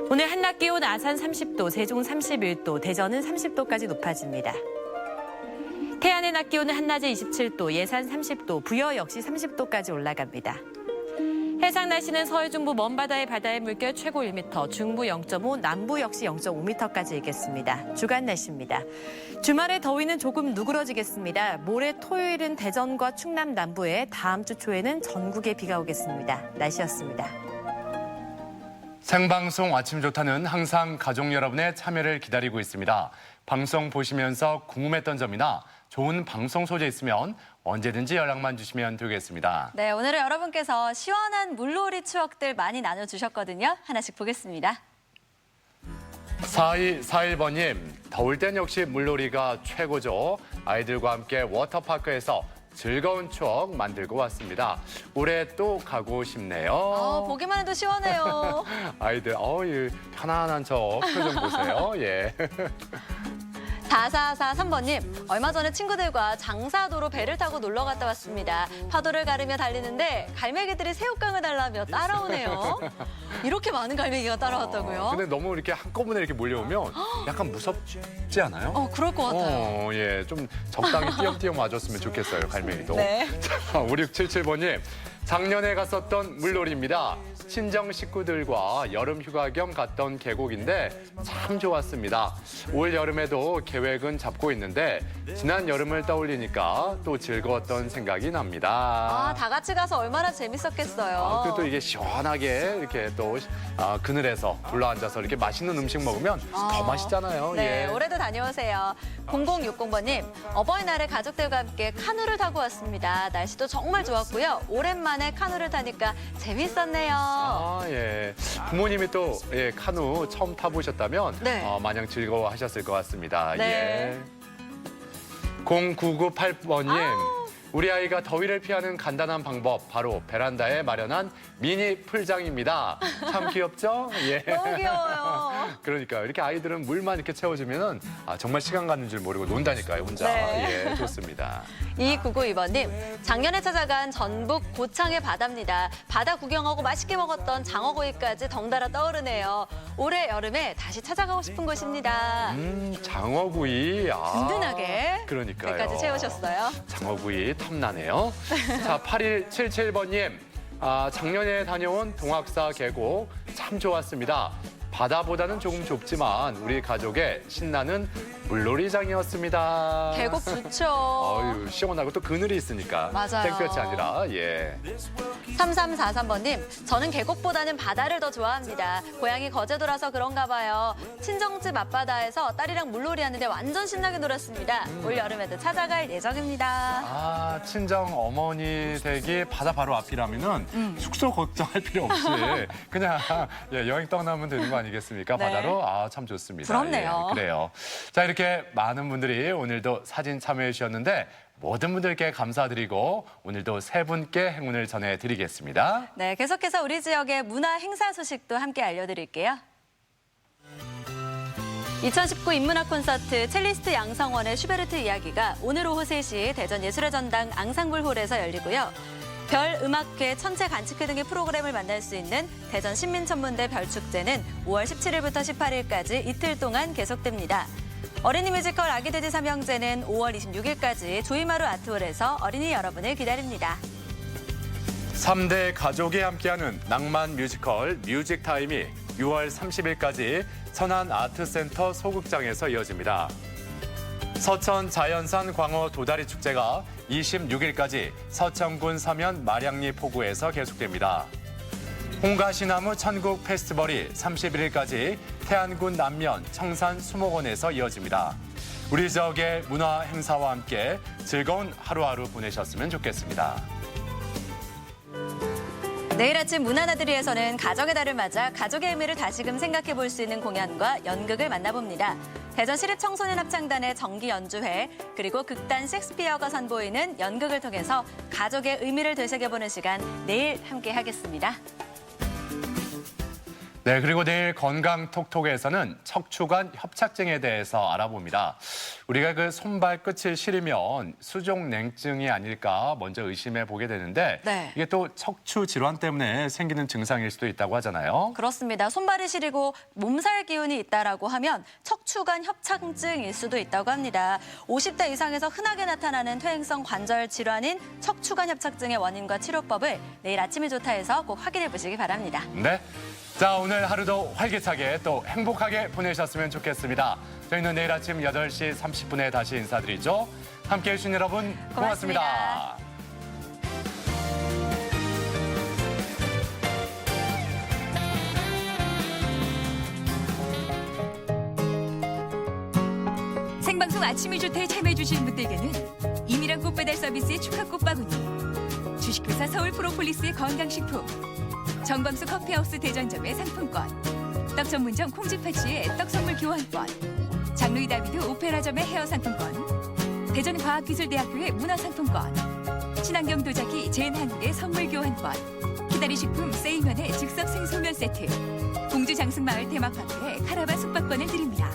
오늘 한낮 기온 아산 30도, 세종 31도, 대전은 30도까지 높아집니다. 태안의 낮 기온은 한낮에 27도, 예산 30도, 부여 역시 30도까지 올라갑니다. 해상 날씨는 서해 중부 먼바다의 바다의 물결 최고 1m, 중부 0.5, 남부 역시 0.5m까지 일겠습니다. 주간 날씨입니다. 주말의 더위는 조금 누그러지겠습니다. 모레 토요일은 대전과 충남 남부에, 다음 주 초에는 전국에 비가 오겠습니다. 날씨였습니다. 생방송 아침 좋다는 항상 가족 여러분의 참여를 기다리고 있습니다. 방송 보시면서 궁금했던 점이나 좋은 방송 소재 있으면 언제든지 연락만 주시면 되겠습니다. 네, 오늘은 여러분께서 시원한 물놀이 추억들 많이 나눠주셨거든요. 하나씩 보겠습니다. 4241번님, 더울 땐 역시 물놀이가 최고죠. 아이들과 함께 워터파크에서 즐거운 추억 만들고 왔습니다. 올해 또 가고 싶네요. 보기만 해도 시원해요. 아이들, 이 편안한 저 표정 보세요. 예. 4443번님, 얼마 전에 친구들과 장사도로 배를 타고 놀러 갔다 왔습니다. 파도를 가르며 달리는데 갈매기들이 새우깡을 달라며 따라오네요. 이렇게 많은 갈매기가 따라왔다고요? 근데 너무 이렇게 한꺼번에 이렇게 몰려오면 약간 무섭지 않아요? 그럴 것 같아요. 예, 좀 적당히 띄엄띄엄 와줬으면 좋겠어요, 갈매기도. 네. 자, 5677번님, 작년에 갔었던 물놀이입니다. 친정 식구들과 여름 휴가 겸 갔던 계곡인데 참 좋았습니다. 올 여름에도 계획은 잡고 있는데 지난 여름을 떠올리니까 또 즐거웠던 생각이 납니다. 아, 다 같이 가서 얼마나 재밌었겠어요. 그리고 또 이게 시원하게 이렇게 또 그늘에서 둘러앉아서 이렇게 맛있는 음식 먹으면 더 맛있잖아요. 네, 예. 올해도 다녀오세요. 0060번님, 어버이날에 가족들과 함께 카누를 타고 왔습니다. 날씨도 정말 좋았고요. 오랜만에 카누를 타니까 재밌었네요. 아, 예. 부모님이 또 예, 카누 처음 타보셨다면 네. 마냥 즐거워하셨을 것 같습니다. 네. 예. 0998번님. 우리 아이가 더위를 피하는 간단한 방법, 바로 베란다에 마련한 미니 풀장입니다. 참 귀엽죠? 예. 너무 귀여워요. 그러니까 이렇게 아이들은 물만 이렇게 채워주면은 정말 시간 가는 줄 모르고 논다니까요, 혼자. 네. 예, 좋습니다. 2992번님, 작년에 찾아간 전북 고창의 바다입니다. 바다 구경하고 맛있게 먹었던 장어구이까지 덩달아 떠오르네요. 올해 여름에 다시 찾아가고 싶은 곳입니다. 장어구이. 든든하게 그러니까요. 배까지 채우셨어요. 장어구이 탐나네요. 자, 8177번님. 작년에 다녀온 동학사 계곡 참 좋았습니다. 바다보다는 조금 좁지만 우리 가족의 신나는 물놀이장이었습니다. 계곡 좋죠. 어유 시원하고 또 그늘이 있으니까 맞아요. 땡볕이 아니라 예. 3343번님, 저는 계곡보다는 바다를 더 좋아합니다. 고향이 거제도라서 그런가 봐요. 친정집 앞바다에서 딸이랑 물놀이 하는데 완전 신나게 놀았습니다. 올 여름에도 찾아갈 예정입니다. 친정 어머니 댁이 바다 바로 앞이라면은 숙소 걱정할 필요 없이 그냥 예, 여행 떠나면 되는 거 아니겠습니까? 네. 바다로 참 좋습니다. 부럽네요. 예, 그래요. 자, 이렇게 많은 분들이 오늘도 사진 참여해 주셨는데 모든 분들께 감사드리고 오늘도 세 분께 행운을 전해드리겠습니다. 네, 계속해서 우리 지역의 문화 행사 소식도 함께 알려드릴게요. 2019 인문학 콘서트 첼리스트 양성원의 슈베르트 이야기가 오늘 오후 3시 대전 예술의 전당 앙상블홀에서 열리고요. 별, 음악회, 천체 관측회 등의 프로그램을 만날 수 있는 대전 신민천문대 별축제는 5월 17일부터 18일까지 이틀 동안 계속됩니다. 어린이 뮤지컬 아기돼지 삼형제는 5월 26일까지 조이마루 아트홀에서 어린이 여러분을 기다립니다. 3대 가족이 함께하는 낭만 뮤지컬 뮤직타임이 6월 30일까지 천안 아트센터 소극장에서 이어집니다. 서천 자연산 광어 도다리 축제가 26일까지 서천군 서면 마량리 포구에서 계속됩니다. 홍가시나무 천국 페스티벌이 31일까지 태안군 남면 청산 수목원에서 이어집니다. 우리 지역의 문화 행사와 함께 즐거운 하루하루 보내셨으면 좋겠습니다. 내일 아침 문화나들이에서는 가족의 달을 맞아 가족의 의미를 다시금 생각해 볼 수 있는 공연과 연극을 만나봅니다. 대전시립청소년합창단의 정기 연주회, 그리고 극단 셰익스피어가 선보이는 연극을 통해서 가족의 의미를 되새겨보는 시간 내일 함께 하겠습니다. 네, 그리고 내일 건강톡톡에서는 척추관 협착증에 대해서 알아봅니다. 우리가 그 손발 끝을 시리면 수족냉증이 아닐까 먼저 의심해 보게 되는데 네. 이게 또 척추 질환 때문에 생기는 증상일 수도 있다고 하잖아요. 그렇습니다. 손발이 시리고 몸살 기운이 있다라고 하면 척추관 협착증일 수도 있다고 합니다. 50대 이상에서 흔하게 나타나는 퇴행성 관절 질환인 척추관 협착증의 원인과 치료법을 내일 아침이 좋다에서 꼭 확인해 보시기 바랍니다. 네. 자, 오늘 하루도 활기차게 또 행복하게 보내셨으면 좋겠습니다. 저희는 내일 아침 8시 30분에 다시 인사드리죠. 함께해 주신 여러분 고맙습니다. 생방송 아침이 좋다에 참여해주신 분들께는 이미랑 꽃배달 서비스의 축하 꽃바구니, 주식회사 서울 프로폴리스의 건강식품, 정광수 커피하우스 대전점의 상품권, 떡 전문점 콩쥐파치의 떡 선물 교환권, 장루이 다비드 오페라점의 헤어 상품권, 대전과학기술대학교의 문화상품권, 친환경 도자기 제인한국의 선물 교환권, 기다리식품 세이면의 즉석 생소면 세트, 공주 장승마을 테마파크의 카라반 숙박권을 드립니다.